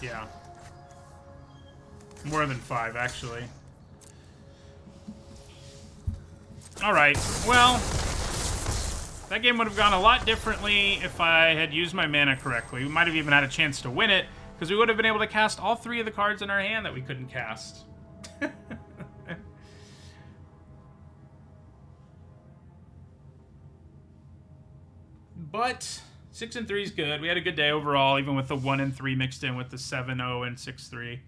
Yeah. More than 5, actually. Alright, well... That game would have gone a lot differently if I had used my mana correctly. We might have even had a chance to win it, because we would have been able to cast all 3 of the cards in our hand that we couldn't cast. But 6 and 3 is good. We had a good day overall, even with the 1 and 3 mixed in with the 7-0 and 6-3.